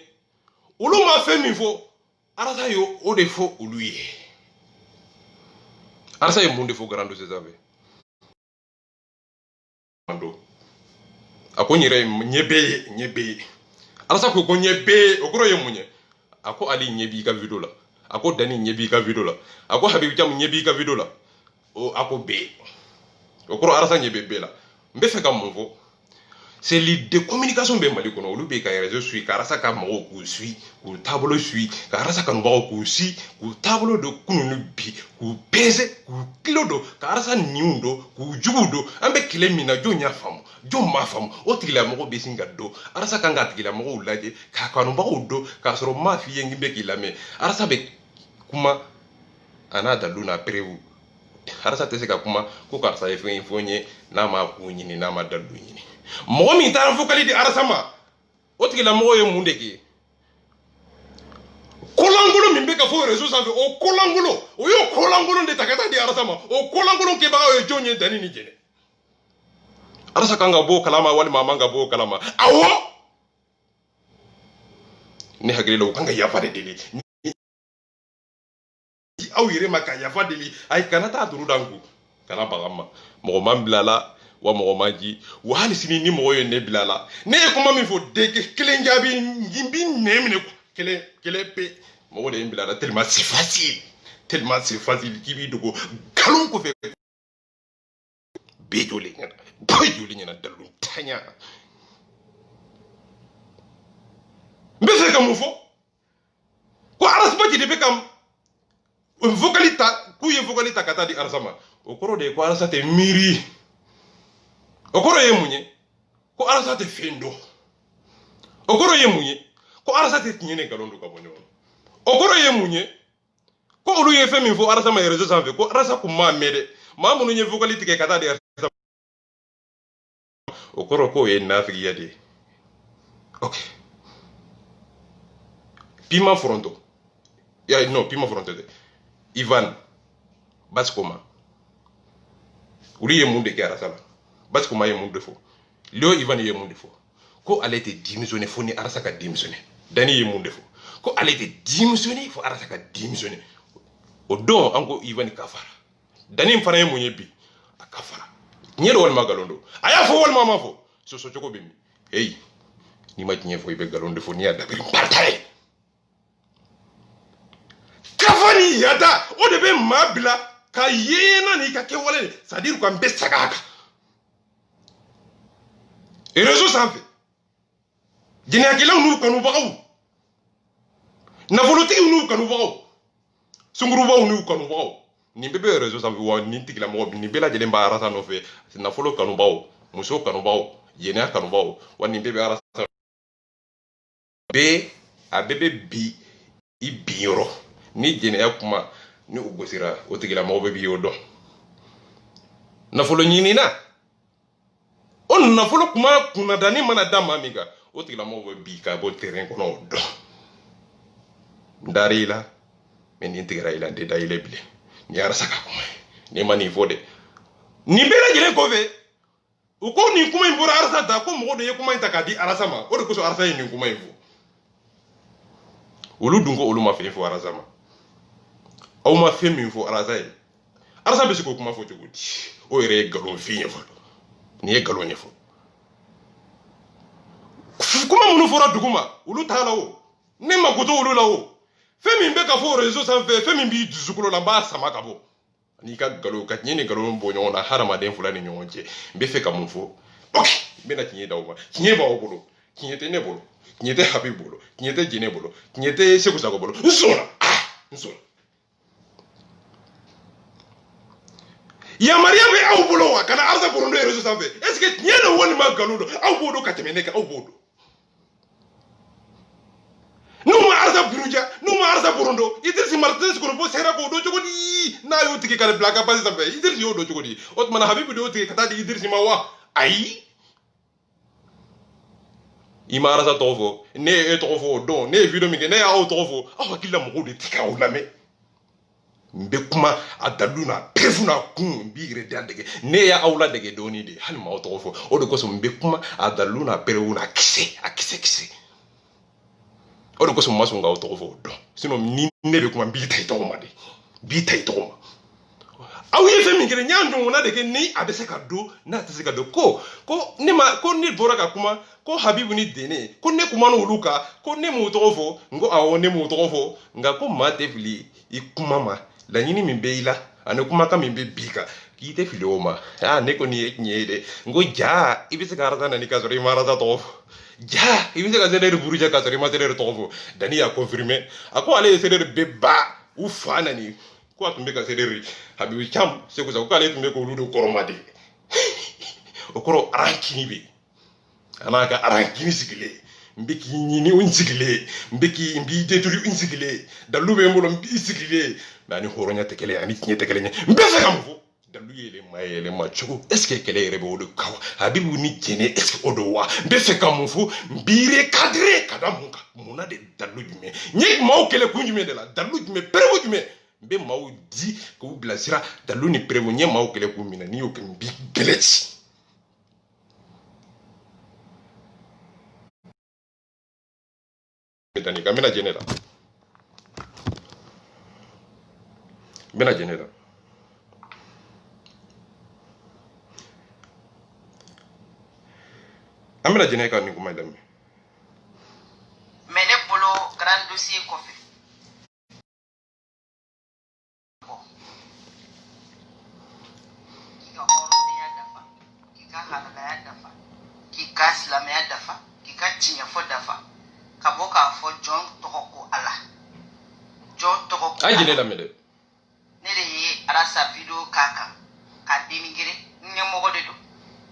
olu ma fɛn min fɔ arasa ye o de fɔ olu ye arasa ye mun de fɔ Grand Sézar fɛ a ko n yɛrɛ ɲɛ bɛ ye arasa ko ɲɛ bɛ ye o kɔrɔ ye mun ye a ko ali ɲɛ b'i ka video la a ko dani ɲɛ b'i ka video la a ko habibu jamu ɲɛ b'i ka video la a ko bɛ o kɔrɔ arasa ɲɛ bɛ bɛɛ la n bɛ fɛ ka mun fɔ c'est l'idée de communication bɛ Mali kɔnɔ olu bɛ ka réseau suit ka arasa ka mɔgɔw k'u suit k'u taabolo suit ka arasa kanubagaw k'u suit k'u taabolo don kunun ni bi k'u peser k'u kilo don ka arasa niw don k'u juguw don an bɛ kɛlɛ min na jɔn y'a faamu jɔn m'a faamu o tigilamɔgɔ bɛ sin ka don arasa kan ka tigilamɔgɔw lajɛ k'a kanubagaw don k'a sɔrɔ m'a f'i ye n bɛ k'i lamɛn arasa bɛ kuma a n'a dalu n'a perewu arasa tɛ se ka kuma ko karisa ye fɛn fɔ n ye n'a ma kun ɲini n'a ma dalu ɲini mɔgɔ min taara fɔkali di arasa ma o tigilamɔgɔ ye mun de kɛ kolankolon min bɛ ka fɔ réseau sanfɛ o kolankolon o y'o kolankolon de ta ka taa di arasa ma o kolankolon kɛbagaw ye jɔn ye dani ni jɛnɛ arasa kan ka bɔ o kalama walima a man ka bɔ o kalama awɔ ne hakili la o kan ka yafa de deli aw yɛrɛ ma ka yafa deli ayi kana taa duru dan ku kana baga ma mɔgɔ man bila la wa mɔgɔ ma ji wa hali sini ni mɔgɔ ye ne bila la ne ye kuma min fɔ de kelen jaabi n bi nɛ minɛ kelen pe mɔgɔ de ye n bila la tellement c'est facile k'i b'i dogo nkalon kɔfɛ bɛɛ jɔlen ɲɛna dalu tanya n bɛ fɛ ka mun fɔ ko arasaba de bɛ ka vocali ta k'u ye vocali ta ka taa di arasa ma o kɔrɔ de ye ko arasa tɛ miiri o kɔrɔ ye mun ye ko arasa tɛ fɛn dɔn o kɔrɔ ye mun ye ko arasa tɛ tiɲɛ ni nkalon don ka bɔ ɲɔgɔn na o kɔrɔ ye mun ye ko olu ye fɛn min fɔ arasa ma réseau sanfɛ ko arasa kun m'a mɛn dɛ maa minnu ye vocali tigɛ ka taa di arasa ma o kɔrɔ k'o ye nafigiya de ye ok Pima Foronto non Pima Foronto tɛ Ivan Baskoma olu ye mun de kɛ arasa la Baskoma ye mun de fɔ Léo Ivan ye mun de fɔ ko ale tɛ démissionner fo ni arasa ka démissionner Dani ye mun de fɔ ko ale tɛ démissionner fo arasa ka démissionner o don an ko Ivan ka fara Dani fana ye mun ye bi a ka fara tiɲɛ don walima nkalon don a y'a fɔ walima a ma fɔ sɔsɔcogo bɛ min hey n'i ma tiɲɛ fɔ i bɛ nkalon de fɔ n'i y'a dabiri bata ye kafa ni yada o de bɛ maa bila ka yeena n'i ka kɛwale c'est à dire ko an bɛ saga a kan réseau sanfɛ jɛnɛyakɛlaw n'u kanubagaw nafolotigiw n'u kanubagaw sungurubaw n'u kanubagaw nin bɛɛ bɛ réseau sanfɛ wa nin tigilamɔgɔ nin bɛɛ lajɛlen b'a arasa nɔfɛ nafolo kanubaw muso kanubaw jɛnɛya kanubaw wa nin bɛɛ bɛ arasa a bɛɛ bɛ bi i bin yɔrɔ ni jɛnɛya kuma ni o gosira o tigilamɔgɔ bɛ bi y'o dɔn nafolo ɲinina o nafolo kuma kunnadani mana da maa min kan o tigilamɔgɔ bɛ bi ka bɔ terrain kɔnɔ o dɔn n dar'i la mais nin tigɛra i la n tɛ da i la bilen ni arasa ka kuma ye n'i ma nin fɔ dɛ nin bɛɛ lajɛlen kɔfɛ u ko nin kuma in bɔra arasa da ko mɔgɔ de ye kuma in ta k'a di arasa ma o de kosɔn arasa ye nin kuma in fɔ olu dun ko olu ma fɛn fɔ arasa ma aw ma fɛn min fɔ arasa ye arasa bɛ se k'o kuma fɔ cogo di o yɛrɛ ye nkalon f'i ye fɔlɔ nin ye nkalon ɲɛfɔ kuma minnu fɔra dugu ma olu t'a la o ne ma ko to olu la o fɛn min bɛ ka fɔ réseau sanfɛ fɛn min b'i dusukolo la n b'a sama ka bɔ n'i ka nkalon ka tiɲɛ ni nkalon bɔ ɲɔgɔn na hadamaden fila ni ɲɔgɔn cɛ n bɛ fɛ ka mun fɔ ok n bɛna tiɲɛ d'aw ma tiɲɛ b'aw bolo tiɲɛ tɛ ne bolo tiɲɛ tɛ habibu bolo tiɲɛ tɛ jɛnɛ bolo tiɲɛ tɛ segu sago bolo n sɔnna n sɔnna yamaruya bɛ aw bolo wa kana arsa burundo ye réseau sanfɛ est ce que tiɲɛ don walima nkalon don aw b'o don ka tɛmɛ ne kan aw b'o don n'u ma arsa buruja n'u ma arsa burundo Idrissa Martinez kɔni bɔ sɛgɛrɛ k'o don cogo di n'a y'o tigi ka bila a ka base sanfɛ Idrissa y'o don cogo di o tuma na Habibu de y'o tigi ka taa di Idrissa ma wa ayi i ma arsa tɔgɔ fɔ ne ye e tɔgɔ fɔ o don ne ye video min kɛ ne y'aw tɔgɔ fɔ aw hakili la mɔgɔw de tɛ k'aw lamɛn n bɛ kuma a dalu na perefu na kun n b'i yɛrɛ da dege ne y'aw ladege dɔɔnin de hali m'aw tɔgɔ fɔ o de kosɔn n bɛ kuma a dalu na perefu na kisɛ o de kosɔn n ma sɔn k'aw tɔgɔ fɔ o dɔn sinon ni ne bɛ kuma n b'i ta i tɔgɔ ma de n b'i ta i tɔgɔ ma aw ye fɛn min kɛ n y'a ɲɔgɔnna de kɛ ni a bɛ se ka don n'a tɛ se ka don ko ne bɔra ka kuma ko Habibu ni Dene ko ne kuma n'olu kan ko ne m'o tɔgɔ fɔ n ko awɔ ne m'o tɔgɔ fɔ nka ko maa tɛ fili i kuma ma laɲini min bɛ i la ani kumakan min bɛ bi kan k'i tɛ fili o ma ne kɔni ye tiɲɛ ye dɛ n ko ja i bɛ se ka arasa nani k'a sɔrɔ i ma arasa tɔgɔ fɔ ja i bɛ se ka Zɛnɛri buruja k'a sɔrɔ i ma Zɛnɛri tɔgɔ fɔ Dani y'a confirmé a ko ale ye Zɛnɛri bɛɛ ba u fa nani ko a tun bɛ ka Zɛnɛri Habibu Cam Seku Sago k'ale tun bɛ k'olu de kɔrɔma de o kɔrɔ arankini bɛ a n'a ka arankini sigilen n bɛ k'i ɲini n sigilen n b'i détruire n sigilen dalu bɛ n bolo n b'i sigilen mais ani hɔrɔnya tɛ kelen ye ani tiɲɛ tɛ kelen ye n bɛ fɛ ka mun fɔ dalu yɛlɛma cogo est ce que kɛlɛ yɛrɛ bɛ o de kan wa Habibu ni Jɛnɛ est ce que o don wa n bɛ fɛ ka mun fɔ n b'i recadrer ka da mun kan munna de dalu jumɛn n ye maaw kɛlɛ kun jumɛn de la dalu jumɛn perewu jumɛn n bɛ maaw di k'u bilasira dalu ni perewu n ye maaw kɛlɛ kun min na n'i y'o kɛ n b'i gɛlɛ ci. Dani ka mina Jɛnɛ la mina Jɛnɛ la an bɛna Jɛnɛ ka nin kuma in daminɛ mais ne bolo grand dossier kɔfɛ k'i ka hɔrɔndenya dafa k'i ka halalaya dafa k'i ka silamɛya dafa k'i ka tiɲɛfɔ dafa ka bɔ k'a fɔ jɔn tɔgɔ ko Ala jɔn tɔgɔ ko a Jɛnɛ lamɛn dɛ ne de ye arasa video k'a kan k'a dénigrer ɲɛmɔgɔ de don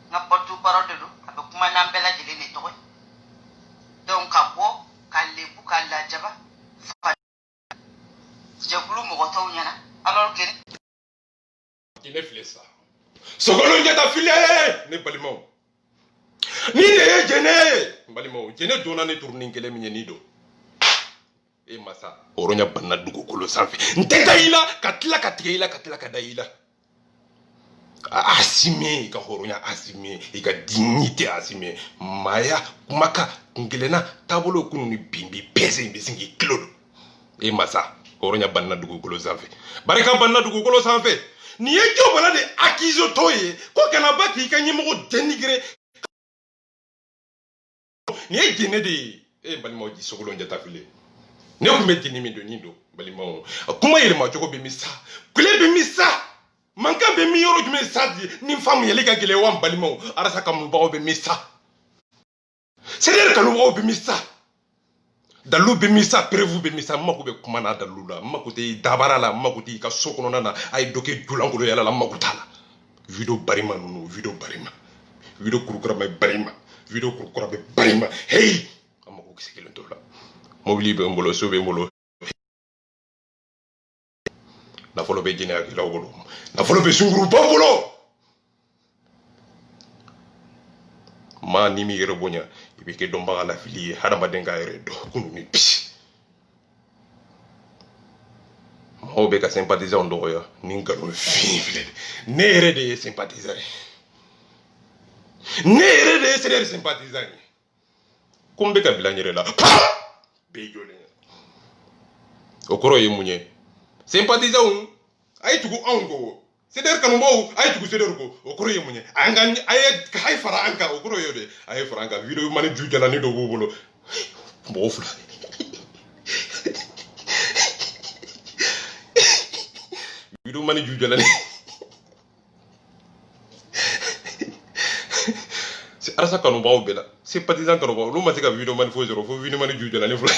n ka porte-parole de don a bɛ kuma n'an bɛɛ lajɛlen de tɔgɔ ye donc ka bɔ ka lebu ka lajaba jɛkulu mɔgɔ tɔw ɲɛna alors que Jɛnɛ filɛ sa Sogolon Jata filɛ ne balimaw ni de ye Jɛnɛ ye n balimaw Jɛnɛ donna ne turunin kelen min ye nin don e masa hɔrɔnya banna dugukolo sanfɛ n tɛ da i la ka tila ka tigɛ i la ka tila ka da i la a assumer i ka hɔrɔnya assumer i ka dignité assumer maaya kumakan kunkelenna taabolo kunun ni bin bi pɛse in bɛ sin k'i kilo don e masa hɔrɔnya banna dugukolo sanfɛ barika banna dugukolo sanfɛ nin ye Jobala de accuse tɔ ye ko kana ba k'i ka ɲɛmɔgɔ dénigrer nin ye Jɛnɛ de ye e balimaw ji Sogolon Jata filɛ ne kun bɛ Jɛnɛ min don nin don balimaw kuma yɛlɛma cogo bɛ min sa kule bɛ min sa mankan bɛ min yɔrɔ jumɛn sa ni faamu yɛlɛ ka gɛlɛn wa n balimaw arasa kanubagaw bɛ min sa Sɛnɛri kanubagaw bɛ min sa dalu bɛ min sa perewu bɛ min sa n mako bɛ kuma n'a dalu la n mako tɛ dabara la n mako tɛ i ka so kɔnɔna na a ye dɔ kɛ dulankolo yala la n mako t'a la video barima ninnu video barima video kurukura bɛ barima video kurukura bɛ barima heyi an mako kisɛ kelen t'o la mobili bɛ n bolo so bɛ n bolo nafolo bɛ Jɛnɛ hakilaw bolo nafolo bɛ sungurubaw bolo maa ni mi yɛrɛ bonya i bɛ kɛ dɔnbaga lafili ye hadamaden k'a yɛrɛ dɔn kunun ni bi maaw bɛ ka sympathisant dɔgɔya ni nkalon fin filɛ ne yɛrɛ de ye sympathisant ye ne yɛrɛ de ye Sɛnɛri sympathisant ye ko n bɛ ka bila n yɛrɛ la bɛɛ jɔlen o kɔrɔ ye mun ye sympathisant a ye tugu anw kɔ Sɛnɛri kanubaw a ye tugu Sɛnɛri kɔ o kɔrɔ ye mun ye a ye fara an kan o kɔrɔ ye o de a ye fara an kan video mani ju jalani dɔ b'u bolo mɔgɔ fila video mani ju jalani arasa kanubaw bɛɛ la sympathisant kanubaw olu ma se ka video mani foyi sɔrɔ fo video mani ju jalani fila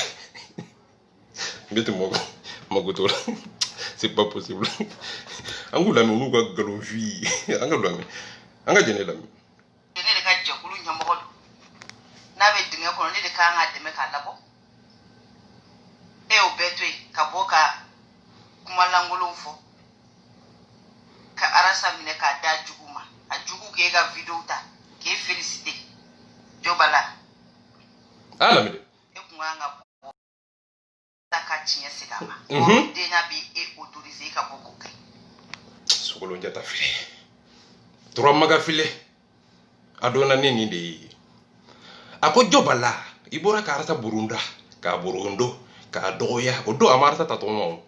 n bɛ tɛ mako t'o la c'est pas possible angula no nuga galovi angala me anga jene la ne de ka jakulu nyambo na be dinga ko ne de ka nga de me ka labo e o betwe ka boka kuma langolo fo ka arasa mine ka da juguma a jugu ke ga video ta ke félicité jobala ala me de e kuma nga ta ka chinya sigama de nya bi e autoriser ka boko kai sokolo njata file trois maga file adona nini de ako jobala ibora ka arasa burunda ka burundo ka doya odo amarasa tatomo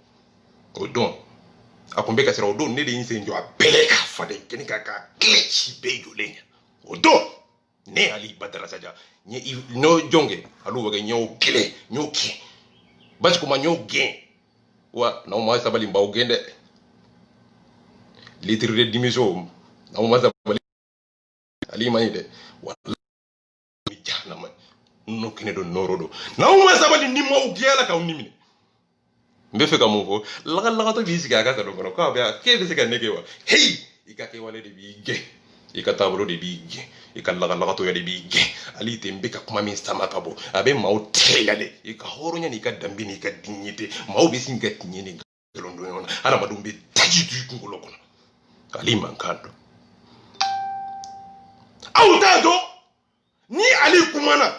odo akumbe ka sira odo ne de inse njo abeleka fade keni ka glitch be yolenya odo ne ali badara saja nye no jonge alu waga nyo kile nyoki basi kuma nyo gen wa na uma sabali mba ugende litre de dimiso na uma sabali ali mani de wala mi jahanama no kine do norodo na uma sabali ni mo ugela ka unimine mbe fe ka mo fo laga to bisika ka do ko be ke bisika negewa hey ikake wale de bige ikatablo de bige ikalaga to ya de bige ali tembe ka kuma min sama kabo abe mau telale ikahoronya ni ka dambi ni ka dignité mau bisinga tinyeni londo yona ara madumbe tajidu kungolo kono ali mankando autado ni ali kumana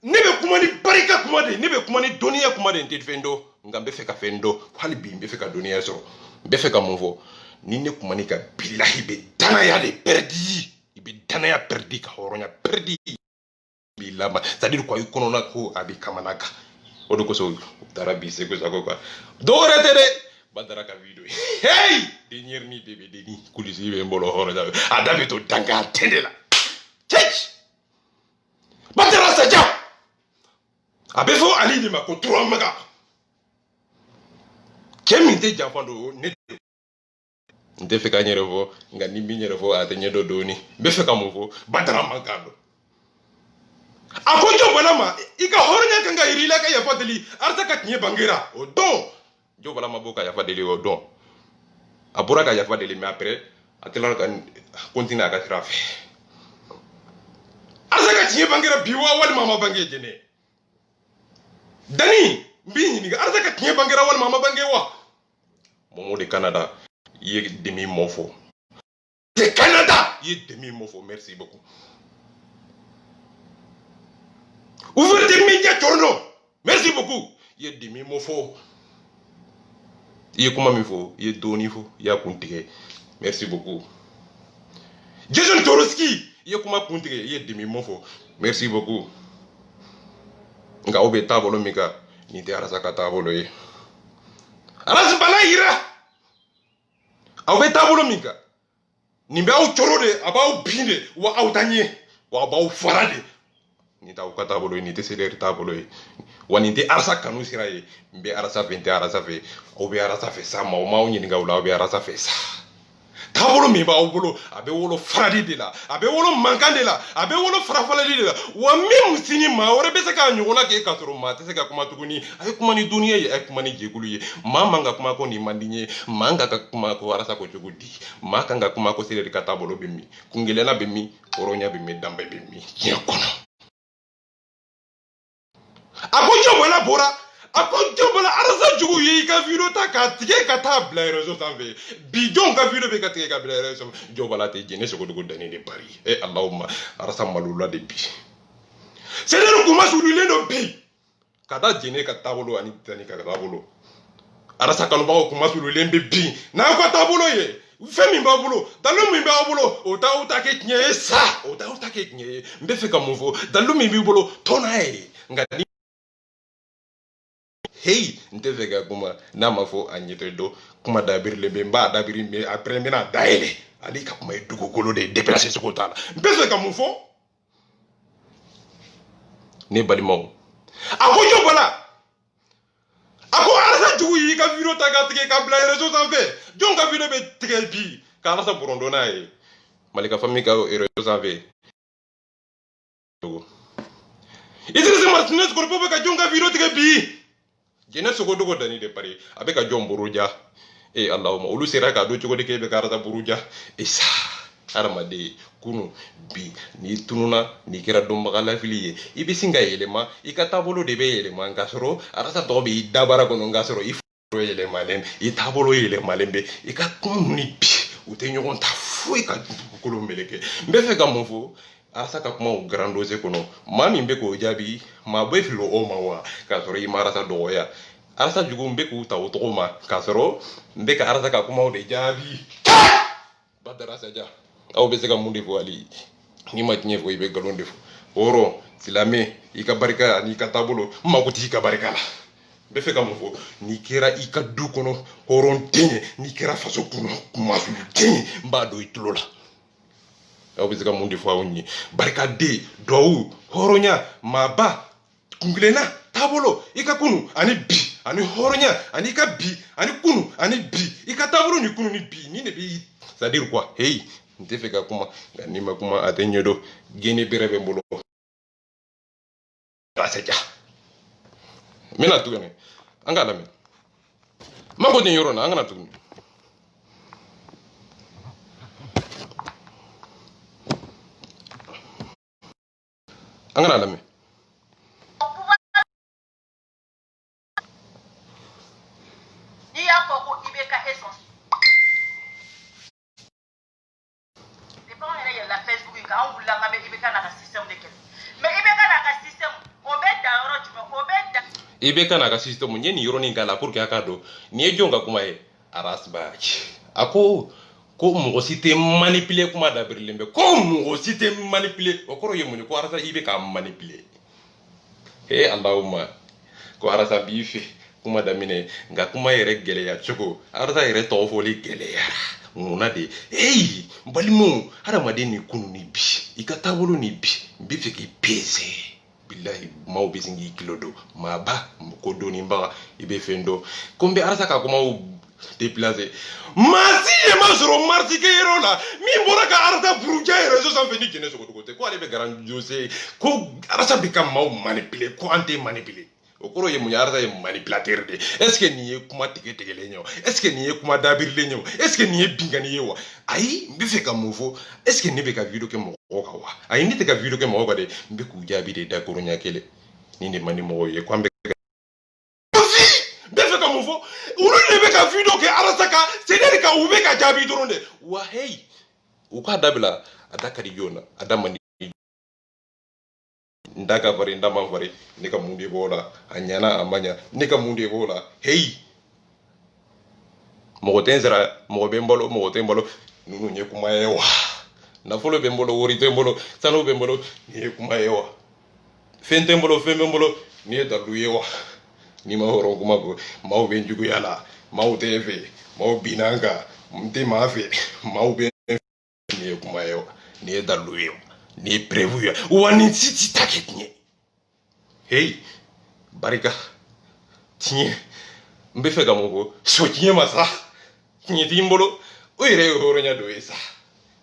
nebe kumani barika kumade nebe kumani doniya kumade nte fendo ngambe feka fendo hali bi mbe feka doniya so mbe feka monvo ni ne kumani ka billahi be dana ya de perdi ibe dana ya perdi ka horonya perdi bilama c'est-à-dire quoi ikono na ko abi kamanaka odo ko so darabi se ko sako quoi dore tere badara ka video hey dernière ni bébé deni kulisi be mbolo horonya adabe to danga tendela chech badara sa ja abefo ali de mako trois maga keminte jafando ne nte feka nyere fo nga ni mi nyere fo ate nyedo doni be feka mo fo badara magando akojo balama ika hornya kanga irila ka yafa deli arta ka tinye bangira o don jo balama boka yafa deli o don abura ka yafa deli mais après atela ka continue ka trafe arta ka tinye bangira biwa wal mama bangi jene dani mbini ni arta ka tinye bangira wal mama bangi wa momo de Canada ye demi mofo de Canada ye demi mofo merci beaucoup ouvrez tes médias tourno merci beaucoup ye demi mofo ye kuma mi fo ye doni fo ya kuntige merci beaucoup Jason Toroski ye kuma kuntige ye demi mofo merci beaucoup nga obe tabolo mika ni te arasa ka tabolo ye arasa bala ira awe tabolo mika nimbe au chorode abau binde wa au tanye wa abau farade ni ta ukata tabolo ni te seler tabolo wa ni te arasa kanu siraye mbe arasa 20 arasa fe obe arasa fe sa ma o ma onyi nga ula obe arasa fe sa tabolo mi ba obolo abe wolo farade de la abe wolo mankande la abe wolo farafalali de la wa mi musini ma ore be se ka nyona ke katoro ma te se ka kuma tuguni ay kuma ni duniya ye ay kuma ni jegulu ye ma manga kuma ko ni mandinye manga ka kuma ko arasa ko jogudi ma kanga kuma ko seler ka tabolo be mi kungelena be mi oronya be mi dambe be mi yekono akojo wala bora akojo wala arasa jugu yi ka video ta ka tige ka ta bla réseau sanve bijon ka video be ka tige ka bla réseau jo wala te jene so godo dani de Paris e allahumma arasa malula de bi c'est le kuma sulule no bi kada jene ka tabolo ani tani ka tabolo arasa kanu ba kuma sulule be bi na ko tabolo ye femi ba bulo dalu mi ba bulo ota ke knye sa ota ke knye mbe fe ka movo dalu mi bi bulo tona e ngani hey ntevega kuma na mafo anyete do kuma dabir le bemba dabiri me après mena daele ali ka kuma edugo golo de déplacer ce côté là mbese ka mufo ne balimo akojo bala ako arasa jugu yi ka video taga tige ka bla réseau sans fait jon ka video be tige bi ka arasa burondo na e malika fami ka réseau sans fait Idrissa Martinez ko pobe ka jon ka video tige bi jene sogo dogo dani de Paris avec a jomboro ja Allahumma olu sera ka do cogo de ke be karata buruja isa armade kunu bi ni tununa ni kira dombaga lafili ye i be singa yelema i ka tabolo de be yelema nka sɔrɔ arasa tɔgɔ be i dabara kɔnɔ nka sɔrɔ i furo yɛlɛmalen i tabolo yɛlɛmalen be i ka kunu ni bi u tɛ ɲɔgɔn ta foyi ka dugukolo meleke n bɛ fɛ ka mun fɔ arasa ka kuma o grandose kɔnɔ maa min be k'o jaabi maa bɛ filo o ma wa k'a sɔrɔ i ma arasa dɔgɔya arasa jugu n bɛ k'u ta o tɔgɔ ma k'a sɔrɔ n bɛ ka arasa ka kumaw de jaabi badara saja aw bɛ se ka mun de fɔ hali n'i ma tiɲɛ fɔ i bɛ nkalon de fɔ hɔrɔn silamɛ i ka barika ani ka taabolo n mako t'i ka barika la n bɛ fɛ ka mun fɔ n'i kɛra i ka du kɔnɔ hɔrɔn den ye n'i kɛra faso kɔnɔ kumasulu den ye n b'a dɔn i tulo la aw bɛ se ka mun de fɔ aw ye barikaden duwawu hɔrɔnya maaba kunkilenna taabolo i ka kunu ani bi ani hɔrɔnya ani ka bi ani kunu ani bi i ka taabolo ni kunu ni bi ni de bɛ c'est à dire quoi hey n tɛ fɛ ka kuma nka n'i ma kuma a tɛ ɲɛdɔn gene bɛrɛ bɛ n bolo rasaja n bɛna tuguni an k'a lamɛn n ma ko nin yɔrɔ in na an kana tuguni an kana lamɛn n'i y'a fɔ ko i bɛ ka essence depuis anw yɛrɛ yɛlɛla Facebook kan anw wulila k'an bɛ i bɛ ka n'a ka système de kɛlɛ mais i bɛ ka n'a ka système o bɛ dan yɔrɔ jumɛn o bɛ dan i bɛ ka n'a ka système n ye nin yɔrɔnin k'a la pour que a k'a dɔn nin ye jɔn ka kuma ye arasbach a ko mɔgɔ si tɛ manipuler kuma dabirilen bɛ ko mɔgɔ si tɛ manipuler o kɔrɔ ye mun ye ko arasa i bɛ ka manipuler Allahumma ko arasa b'i fɛ kuma daminɛ nka kuma yɛrɛ gɛlɛya cogo arasa yɛrɛ tɔgɔ fɔli gɛlɛyara munna de n balimaw hadamaden ni kunu ni bi i ka taabolo ni bi n bɛ fɛ k'i pese bilahi maaw bɛ sin k'i kilo don maaba ko dɔnnibaga i bɛ fɛn dɔn ko n bɛ arasa ka kumaw déplacer maa si ye ma sɔrɔ marisi kɛyɔrɔ la min bɔra ka arasa buruja ye réseau sanfɛ ni jɛnɛ sogocogo tɛ ko ale bɛ garanjose ko arasa bɛ ka maaw manipuler ko an tɛ manipuler o kɔrɔ ye mun ye arasa ye manipulateur de est ce que nin ye kuma tigɛtigɛlen ye wa est ce que nin ye kuma dabirilen ye wa est ce que nin ye binkani ye wa ayi n bɛ fɛ ka mun fɔ est ce que ne bɛ ka video kɛ mɔgɔw kan wa ayi ne tɛ ka video kɛ mɔgɔw kan dɛ n bɛ k'u jaabi de dakoro ɲɛ kelen nin de man di mɔgɔw ye ko an bɛ n bɛ fɛ ka mun fɔ olu de bɛ ka video kɛ arasa kan c'est à dire que u bɛ ka jaabi dɔrɔn de wa hey u k'a dabila a da ka di jɔn na a da man di n da ka farin n da man farin ne ka mun de b'o la a ɲana a ma ɲa ne ka mun de b'o la hey mɔgɔ tɛ n sara mɔgɔ bɛ n bolo mɔgɔ tɛ n bolo ninnu ye kuma ye wa nafolo bɛ n bolo wari tɛ n bolo sanu bɛ n bolo nin ye kuma ye wa fɛn tɛ n bolo fɛn bɛ n bolo nin ye dalu ye wa n'i ma hɔrɔn kuma fɔ maaw bɛ n juguya la maaw tɛ n fɛ maaw binna n kan n tɛ maa fɛ maaw bɛ n fɛ nin ye kuma ye wa nin ye dalu ye wa nin ye preuve ye wa nin si tɛ ta kɛ tiɲɛ hey barika tiɲɛ n bɛ fɛ ka mun fɔ so tiɲɛ ma sa tiɲɛ t'i n bolo o yɛrɛ ye hɔrɔnya dɔ ye sa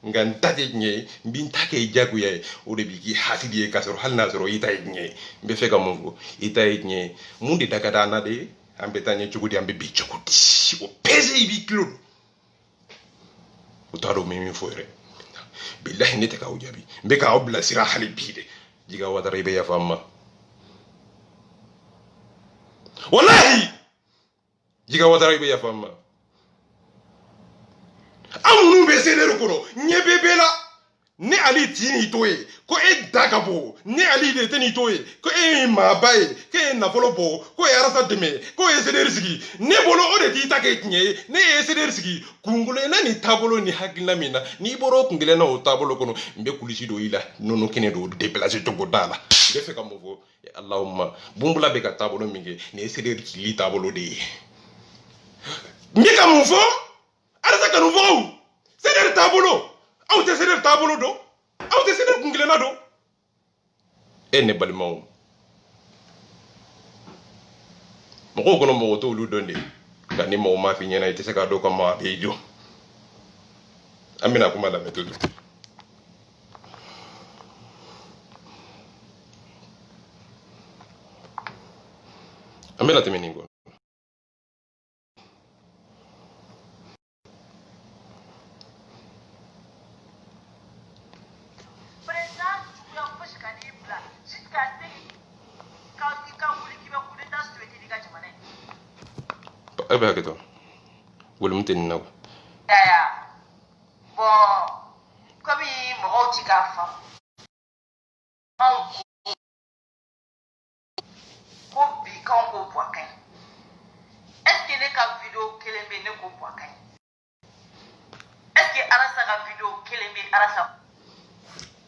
nka n ta tɛ tiɲɛ ye n bɛ n ta kɛ jagoya ye o de b'i k'i hasidi ye k'a sɔrɔ hali n'a sɔrɔ i ta ye tiɲɛ ye n bɛ fɛ ka mun fɔ i ta ye tiɲɛ ye mun de da ka d'an na de an bɛ taa ɲɛ cogo di an bɛ bi cogo di o pese i b'i kilo don o t'a dɔn n bɛ min fɔ yɛrɛ bilahi ne tɛ k'aw jaabi n bɛ k'aw bilasira hali bi de jiga watara i bɛ yafa n ma walahi jiga watara i bɛ yafa n ma an minnu bɛ CDR kɔnɔ ɲɛ bɛ bɛɛ la ne ali t'i n'i to ye ko e da ka bon ne ali de tɛ n'i to ye ko e ye maaba ye ko e ye nafolo bɔ ko e ye arasa dɛmɛ ko e ye CDR sigi ne bolo o de t'i ta kɛ tiɲɛ ye ne ye CDR sigi kunkelenna ni taabolo ni hakilina min na n'i bɔra o kunkelenna o taabolo kɔnɔ n bɛ kulusi don i la nɔnɔ kɛnɛ don déplacer cogo t'a la n bɛ fɛ ka mun fɔ Allahumma bunbula bɛ ka taabolo min kɛ nin ye CDR sigili taabolo de ye n bɛ ka mun fɔ arasa kanubagaw CDR taabolo aw tɛ CDR taabolo dɔn aw tɛ CDR kunkelenna dɔn e ne balimaw mɔgɔw kɔnɔ mɔgɔ t'olu dɔn de nka ni mɔgɔ m'a f'i ɲɛna i tɛ se k'a dɔn ka maa b'i jɔ an bɛna kuma lamɛn tugun an bɛna tɛmɛ nin kɔ abe haketo wala muten naw ya bon comme mo ti ka fa ko bi kan ko boakan est-ce que ne ka vidéo kelen be ne ko boakan est-ce que arasa ka vidéo kelen be arasa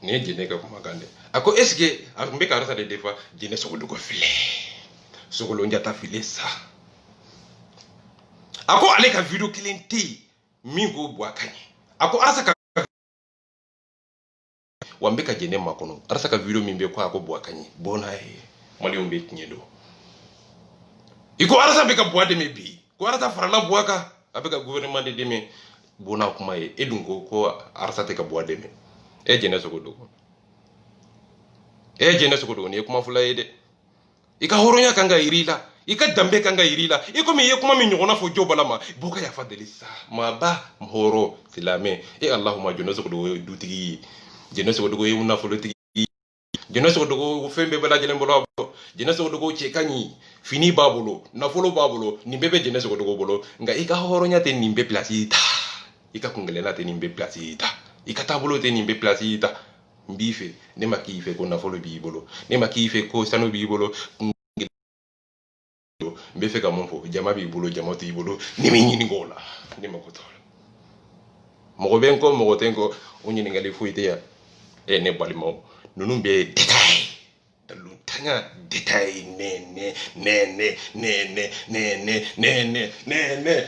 ne jene ka kuma kande ako est-ce que ambe ka arasa de des fois jene sogolo ko file sogolo njata file sa ako ale ka video kelen te min ko boakan ako arasa ka wambe ka jene makono arasa ka video min be ko ako boakan bona e mali umbe tinyedo iko arasa be ka boade me bi ko arasa farala boaka abeka gouvernement de deme bona kuma e edungo ko arasa te ka boade me e jene sogolo ni kuma fula yede ika horonya kanga irila ika dambe kanga irila iko mi ye kuma mi nyona fo jobala ma boka ya fadeli sa ma ba mhoro silame e allahumma jeno sogolo dutigi jeno sogolo e una folo tigi jeno sogolo fembe bala jelen bolo jeno sogolo chekani fini babolo na folo babolo ni bebe jeno sogolo bolo nga ika horonya te nimbe placita ika kungelela te nimbe placita ika tabulo te nimbe placita mbife ne makife ko na folo bibolo ne makife ko sano bibolo mbefe ka monfo jama bibolo jama ti bibolo ni minyini ngola ni makotola mo benko mo tenko onyini ngali fuite ya e ne balimo nunu be detail dalu tanya detail ne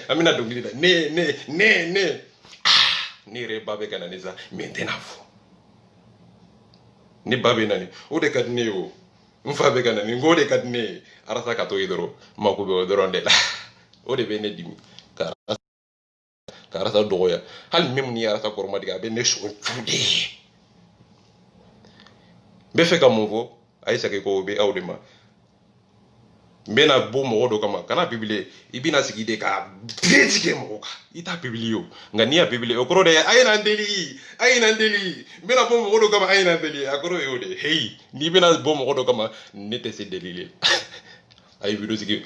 amina dongilida ne ni re babe kana nisa maintenant ni babe nani o de kadne o mfa be kana ni ngode kadne arasa ka to idoro makube o doronde la o de be ne dimi ka arasa doya hal mem ni arasa korma diga be ne sho tude be fe ka movo ay sa ke ko be awdema mbena bo mo do kama kana biblie ibina sigide ka critique mo ka ita biblio ngani ya biblie okoro de ayina ndeli mbena bo mo do kama ayina ndeli akoro yode hey ni bena bo mo do kama nete se delile ay video sigi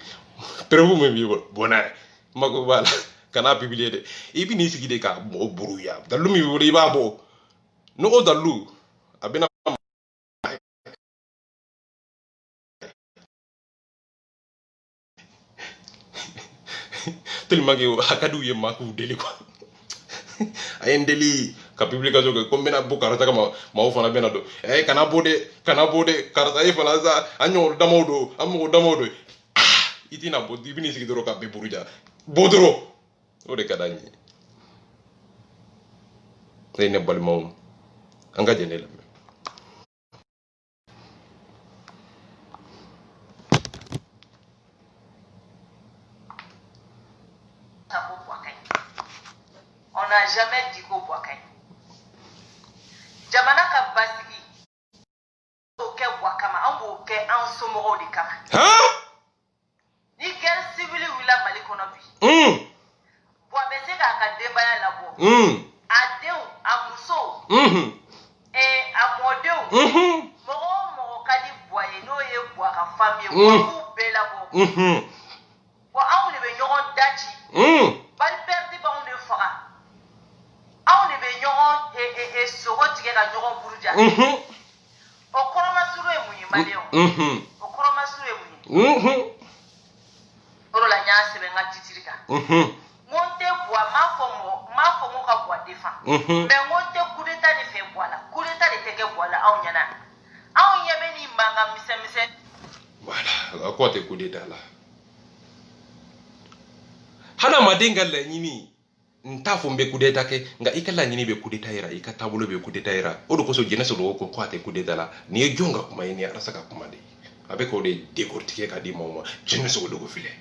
prevu me bi bona mako bala kana biblie de ibini sigide ka mo buru ya dalu mi wori babo no o dalu abena tellement que hakadu ye maku deli quoi ayen deli ka publication ke comme bena bo karata kama ma fana bena do kana bode karata e fana za anyo damodo itina bo dibini sigi doro ka be buruja bodoro o de kadani ne balmo anga jenela on n'a jamais dit qu'au Boakai. Jamana ka basiki. Ok, Boakama, on ok, en somoro de Kama. Hein? Ni guerre civile ou la Malikonobi. Boabese ka dembaya labo. Adeu, amuso. Et amodeu. Moro kadi boye no ye boaka famille. Ou belabo. Bo a on be nyoron dachi. Bal perdi ba on de fara. On ne be nyoron et sogo tige ka nyoron buruja. Okoroma suru e munyi maleo. Okoroma suru e munyi. Orola nya sebe nga titirika. Monte boa ma fomo ka boa defa. Mais monte kudeta de fe boala. Kudeta de teke boala au nyana. Au nyebe ni manga mise. Voilà, à quoi te kudeta là? Hana madenga la nyini ntafo mbe kudeta ke nga ikala nyini be kudeta ira ikatabulo be kudeta ira odo koso jeneso do ko kwate kudeta la ni jonga kuma ni arasa ka kuma de abe ko de décortiquer ka di mama jeneso do ko file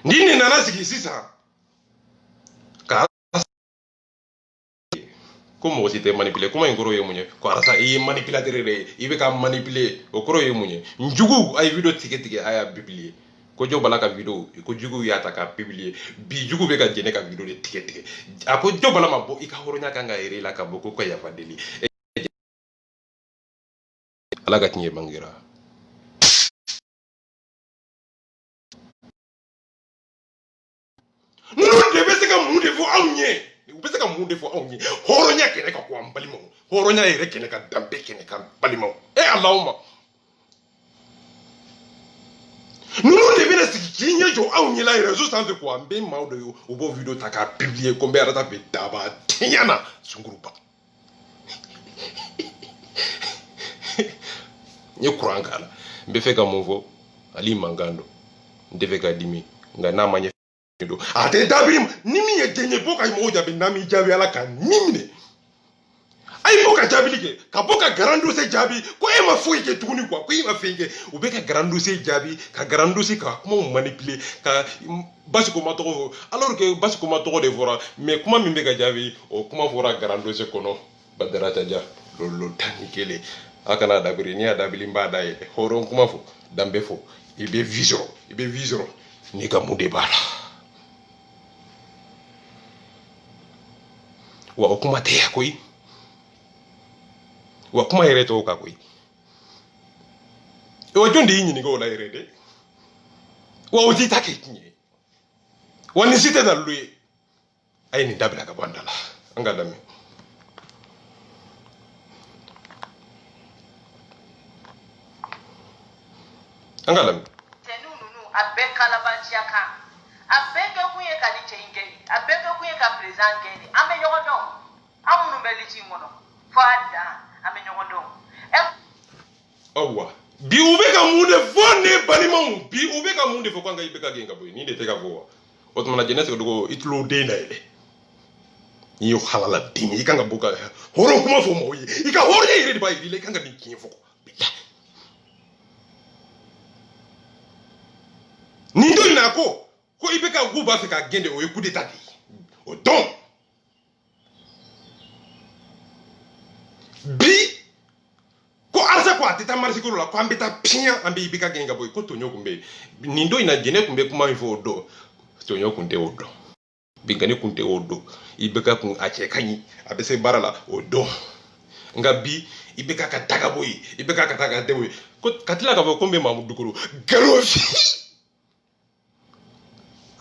ndine nana sigi sisa ka como si te manipuler kuma ngoro ye munye ko arasa e manipulateur re ibe ka manipuler o koro ye munye njugu ay video tike aya biblier ko jo bala ka video ko jugu ya ta ka publier bi jugu be ka jene ka video de tike ako jo bala mabo ika horonya ka nga ere la ka boko ko ya fadeli ala ka tinye bangira Nous devons se faire mourir pour augner. Vous pouvez se faire mourir pour augner. Horonya qui n'est qu'à quoi en balimo. Horonya est qui n'est qu'à damper qui n'est qu'à balimo. Et Allahumma. Nous devons se faire jo augner là et réseau sans de quoi. Ben mao de yo. Au beau vidéo t'as qu'à publier combien de temps fait d'aba. Tiana. Son groupe. Yo crois ngala. Mbefe ka monvo. Ali mangando. Ndeve ka dimi. Ngana manye. Ate dabim nimi ye denye boka imo jabi nami jabi ala ka nimine ay boka jabi like ka boka garandu se jabi ko e ma foyi ke tuguni quoi ko e ma fenge o be ka garandu se jabi ka garandu se ka kuma manipuler ka basi ko matoko alors que basi ko matoko de fora mais kuma min be ka jabi o kuma fora garandu se kono badara taja lolo tanikele akana dabiri ni adabili mbada ye horon kuma fo dambe fo ibe visoro ni ka mude bala wa okuma te yakoi wa kuma yere to ka koi e wa jondi yinyi ni go la yere de wa uti take kinye wa ni site da luye ay ni dabila ka bandala anga dami tenunu abekala bachiaka abega kuye ka ni chengeni abega kuye ka president geni ame nyogondo amunu beliti mono fada ame nyogondo awa bi ubeka munde fone balima bi ubeka munde fo kwanga ibeka genga boy ni de teka ko otmana jenese ko do itlo de na ile yo halala dimi ikanga buka horo kuma fo mo yi ika horo ye ire ba ile kanga ni kinfo bila ni ndo ina ko ibeka guba fika gende o coup d'état o don bi ko arsa ko atita marsi ko la ko ambeta pia ambe ibeka genga boy ko tonyo kumbe ni ndo ina gene kumbe kuma info do tonyo kunte o do bingane kunte o do ibeka kun ache kanyi abese barala o do ngabi ibeka kataka boy ibeka kataka de boy ko katila ka kombe mamudu ko garofi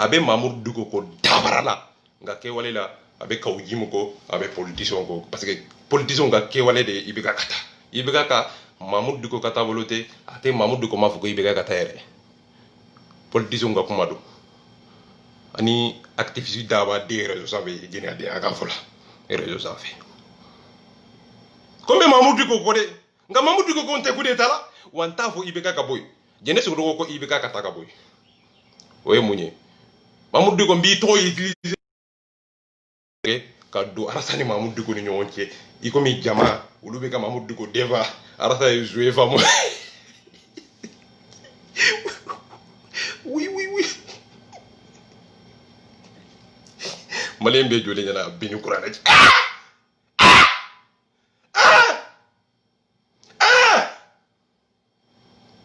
abe Mamour Duko ko dabarala nga kewale la abe kawjimu ko abe politicien ko parce que politicien nga kewale de ibeka ka Mamour Duko kata volote ate Mamour Duko mafuko ibeka kata ere politicien nga kumado ani activiste daba de réseaux savé jeni ade aka fola réseaux savé comme Mamour Duko ko de nga Mamour Duko ko nte kude tala wanta fo ibeka ka boy jene so ko ibeka kata ka boy oye munye Mamour Duko mbi to utiliser ka do arasani Mamour Duko ni nyonche iko mi jama ulube ka Mamour Duko deva arasa jouer famo oui malembe jole nyana bini qur'an ci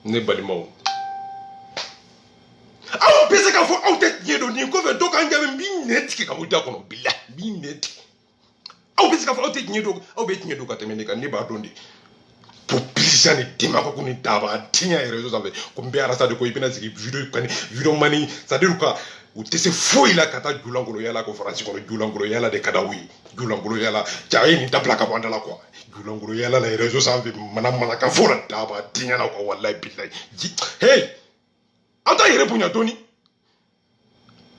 ne balimaw aw pese ka fo aw tet nyedo ni ko fe do kan jabe bi net ki ka wuta kono billah bi net aw pese ka fo aw tet nyedo aw be nyedo ka temene ka ni ba donde pour plisane dima ko kuni taba tinya e réseaux avec ko mbe arasa de ko ipena siki video mani ça dire quoi ou te se foi la kata julangolo yala ko France ko julangolo yala de kadawi julangolo yala jaay ni tabla ka banda la quoi julangolo yala la réseaux avec mana ka fora taba tinya na ko wallahi billahi hey anta yere punya toni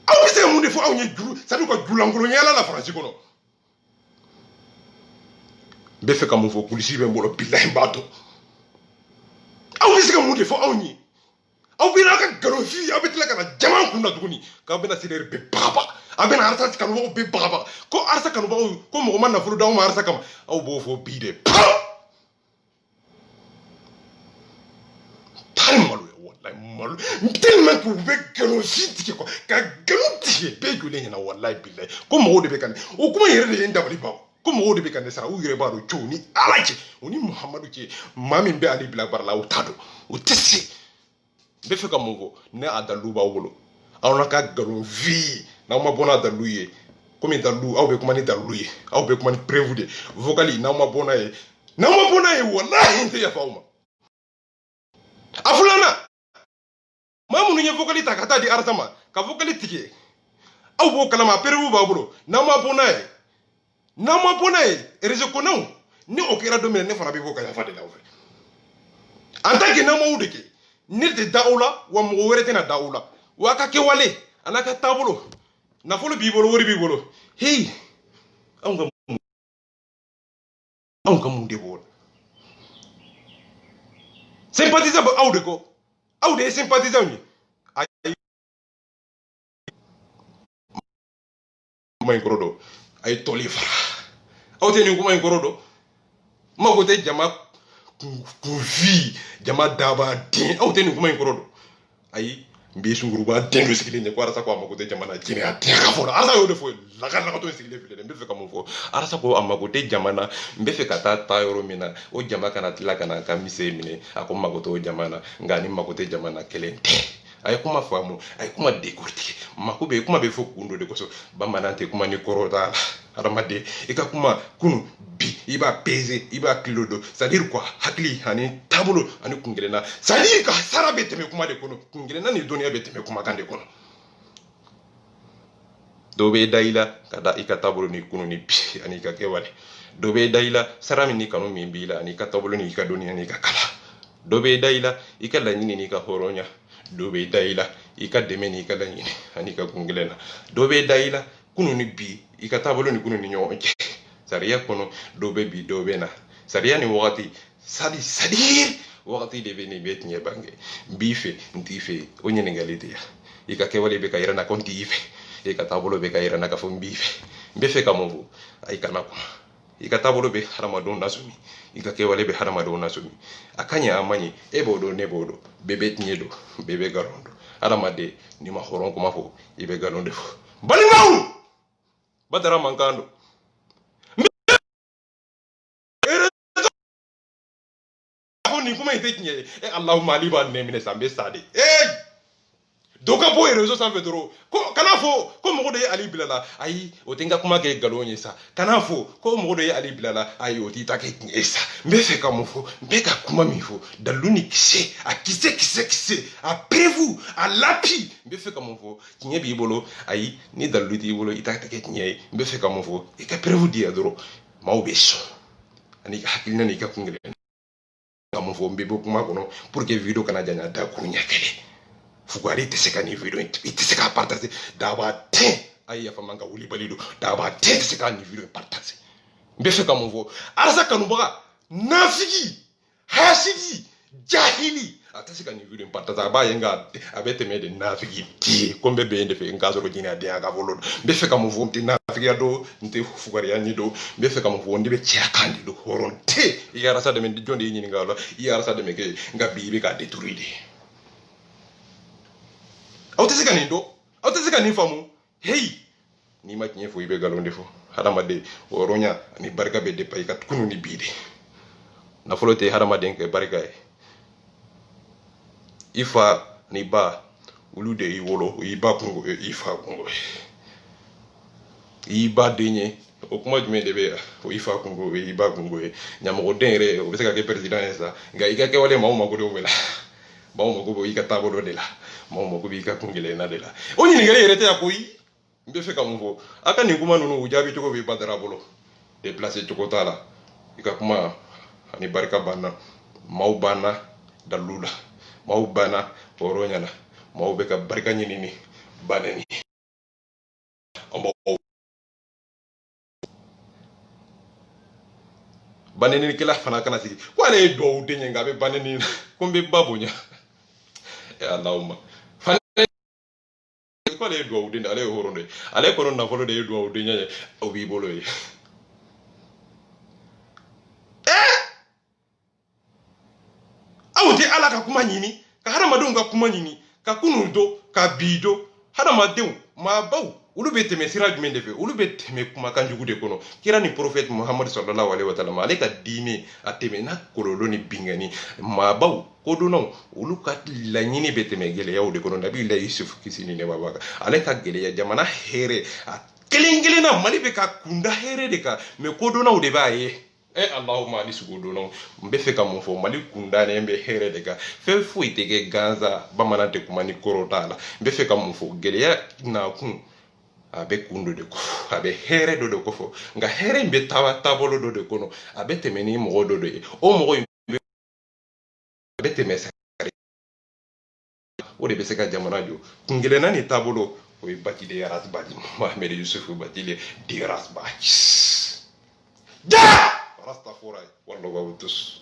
aw bise mu de fo aw nye juru ça dire quoi julangolo yala la France ko no be fe ka mu fo kulisi be mbolo billahi bato aw bise ka mu de fo aw nyi aw bi na ka garo fi aw betla kana jama kunna tuguni ka be na sider be baba aw be na arsa kan wo be baba ko arsa kan wo ko mo man na furu daw ma arsa kam aw bo fo bi de talmalu wallahi malu tellement que be garo fi tike ko ka garo tike be jole nyana wallahi billahi ko mo de be kan o kuma yere de yenda bali bawo comme on de kan sara u yere ba do choni alaji oni muhammadu ke mami be ali bila barla o tado o tisi be fe ka mongo ne adalu ba wolo awna ka garo vi na ma bona dalu ye comme dalu aw be kuma ni dalu ye aw be kuma ni prévude vocali na ma bona ye wallahi inte ya fauma afulana mamu nye vocali takata di arsama ka vocali tike aw b'o kalama perewu b'a bolo n'aw ma bɔ n'a ye n'aw ma bɔ n'a ye réseau kɔnɔw ni o kɛra don min na ne fana bɛ bɔ ka yafa de la aw fɛ en tant que n'aw m'aw de kɛ ne tɛ da aw la wa mɔgɔ wɛrɛ tɛna da aw la wa a ka kɛwale a n'a ka taabolo nafolo b'i bolo wari b'i bolo hey anw ka mun de b'o la sympathisant bɛ aw de kɔ aw de ye sympathisant ye ayi kuma in kɔrɔ dɔn a ye tɔli fara aw tɛ nin kuma in kɔrɔ dɔn n mago tɛ jama kunfi jama daba den aw tɛ nin kuma in kɔrɔ dɔn ayi n bɛ sunkuruba den dɔ sigilen ɲɛ ko arasa ko a mago tɛ jamana jinɛ a den ka fɔ la arasa y'o de fɔ lagatɔ in sigilen filɛ n bɛ fɛ ka mun fɔ arasa ko a mago tɛ jamana n bɛ fɛ ka taa yɔrɔ min na o jama kana tila ka na ka mise minɛ a ko mago tɛ o jamana nka ni mago tɛ jamana kelen tɛ a ye kuma faamu a ye kuma décortiquer mako bɛ kuma bɛ fɔ kun dɔ de kosɔn bamanan tɛ kuma ni kɔrɔ t'a la adamaden i ka kuma kunu bi i b'a peser i b'a kilo dɔn c'est à dire quoi hakili ani taabolo ani kungelenna c'est à dire ka sara bɛ tɛmɛ kuma de kɔnɔ kungelenna ni dɔnniya bɛ tɛmɛ kumakan de kɔnɔ dɔw bɛ da i la ka da i ka taabolo ni kunu ni bi ani i ka kɛwale dɔw bɛ da i la sara min ni kanu min b'i la ani i ka taabolo ni i ka dɔnniya ni i ka kalan dɔw bɛ da i la i ka laɲini ni i ka hɔrɔnya dɔw bɛ da i la i ka dɛmɛ ni i ka laɲini ani i ka kungelenna dɔw bɛ da i la kunu ni bi i ka taabolo ni kunu ni ɲɔgɔn cɛ sariya kɔnɔ dɔw bɛ bi dɔw bɛ na sariya ni wagati c'est-à-dire wagati de bɛ nin bɛ tiɲɛ bange n b'i fɛ n t'i fɛ o ɲininkali tɛ yan i ka kɛwale bɛ ka yira n na ko n t'i fɛ i ka taabolo bɛ ka yira n na k'a fɔ n b'i fɛ n bɛ fɛ ka mun fɔ ayi kana kuma i ka taabolo bɛ hadamadenw lasumi i ka kɛwale bɛ hadamadenw lasumi a ka ɲɛ a ma ɲɛ e b'o dɔn ne b'o dɔn bɛɛ bɛ tiɲɛ dɔn bɛɛ bɛ nkalon dɔn hadamaden n'i ma hɔrɔn kuma fɔ i bɛ nkalon de fɔ balimaw badara mankan don nin kuma in tɛ tiɲɛ ye e alahuma ali b'a nɛ minɛ san n bɛ sa de dɔ ka bɔ réseau sanfɛ dɔrɔn ko kana fɔ ko mɔgɔ dɔ ye ali bilala ayi o tɛ n ka kuma kɛ nkalon ye sa kana fɔ ko mɔgɔ dɔ ye ali bilala ayi o t'i ta kɛ tiɲɛ ye sa n bɛ fɛ ka mun fɔ n bɛ ka kuma min fɔ dalilu ni kisɛ a kisɛ a preuve a l'appui n bɛ fɛ ka mun fɔ tiɲɛ b'i bolo ayi ni dalilu t'i bolo i ta kɛ tiɲɛ ye n bɛ fɛ ka mun fɔ i ka preuve di yan dɔrɔn maaw bɛ sɔn ani ka hakilina ni ka kungɛlɛn ka mun fɔ n bɛ bɔ kuma kɔnɔ pour que video kana janya da kuru ɲɛ kelen fugari tɛ se ka nin video in i tɛ se k'a partager daba tɛ ayi yafa man ka wuli bali don daba tɛ se k'a nin video in partager n bɛ fɛ ka mun fɔ arasa kanubaga nafigi hasidi jahili a tɛ se ka nin video in partager a b'a ye nka a bɛ tɛmɛ de nafigi di ko n bɛ bɛn de fɛ n k'a sɔrɔ jinɛ a den a ka fɔlɔ don n bɛ fɛ ka mun fɔ n tɛ nafigiya don n tɛ fugariya ni don n bɛ fɛ ka mun fɔ n de bɛ cɛya kan de don hɔrɔn tɛ i ka arasa dɛmɛ jɔn de y'i ɲininka o la i ye arasa dɛmɛ kɛ nka bi i bɛ k'a détruire de aw tɛ se ka nin dɔn aw tɛ se ka nin faamu hey n'i ma tiɲɛ fɔ i bɛ nkalon de fɔ hadamaden o hɔrɔnya ani barika bɛ dépend i ka kunu ni bi de nafolo tɛ hadamaden kɛ barika ye i fa ni ba olu de y'i wolo o y'i ba kungo ye i fa kungo ye i ba den ye o kuma jumɛn de bɛ yan o y'i fa kungo ye i ba kungo ye ɲamɔgɔden yɛrɛ o bɛ se ka kɛ président ye sa nka i ka kɛwale maaw mago de bɛ la maaw mago bɛ i ka taabolo de la maaw mago bɛ i ka kungelenna de la o ɲininkali yɛrɛ tɛ yan koyi n bɛ fɛ ka mun fɔ a ka nin kuma ninnu u jaabi cogo bɛ Badara bolo déplacer cogo t'a la i ka kuma ani barika banna maaw banna dalilu la maaw banna hɔrɔnya la maaw bɛ ka barika ɲini ni banni bannikɛla fana kana sigi ko ale ye duwawu den ye nka a bɛ banni ko n bɛ ba bonya alahuma ko ale ye duwawu den ale ye hɔrɔn de ye ale kɔnɔ nafolo de ye duwawu den ye o b'i bolo ye aw tɛ ala ka kuma ɲini ka hadamadenw ka kuma ɲini ka kunu dɔn ka bi dɔn hadamadenw maabaw olu bɛ tɛmɛ sira jumɛn de fɛ olu bɛ tɛmɛ kumakan jugu de kɔnɔ kira ni prophète Muhammad sallallahu alaihi wa sallam ale ka diinɛ a tɛmɛna kɔlɔlɔ ni bingani maabaw kodɔnnaw olu ka laɲini bɛ tɛmɛ gɛlɛyaw de kɔnɔ nabi Yusuf kisi ni nɛɛma b'a kan ale ka gɛlɛya jamana hɛrɛ a kelen kelenna Mali bɛ ka kunda hɛrɛ de kan mais kodɔnnaw de b'a ye Allahumma ali sugu dɔnnaw n bɛ fɛ ka mun fɔ Mali kundanen bɛ hɛrɛ de kan fɛn foyi tɛ kɛ gansan bamanan tɛ kuma ni kɔrɔ t'a la n bɛ fɛ ka mun fɔ gɛlɛya nakun a bɛ kun dɔ de ko a bɛ hɛrɛ dɔ de ko fɔ nka hɛrɛ in bɛ taabolo dɔ de kɔnɔ a bɛ tɛmɛ ni mɔgɔ dɔ de ye o mɔgɔ in a bɛ tɛmɛ sari o de bɛ se ka jamana jɔ kun kelenna ni taabolo o ye Batile Yaras-Badji Mohamed Yusufu Batile Yaras-Badji ja Rastafari wallahu tous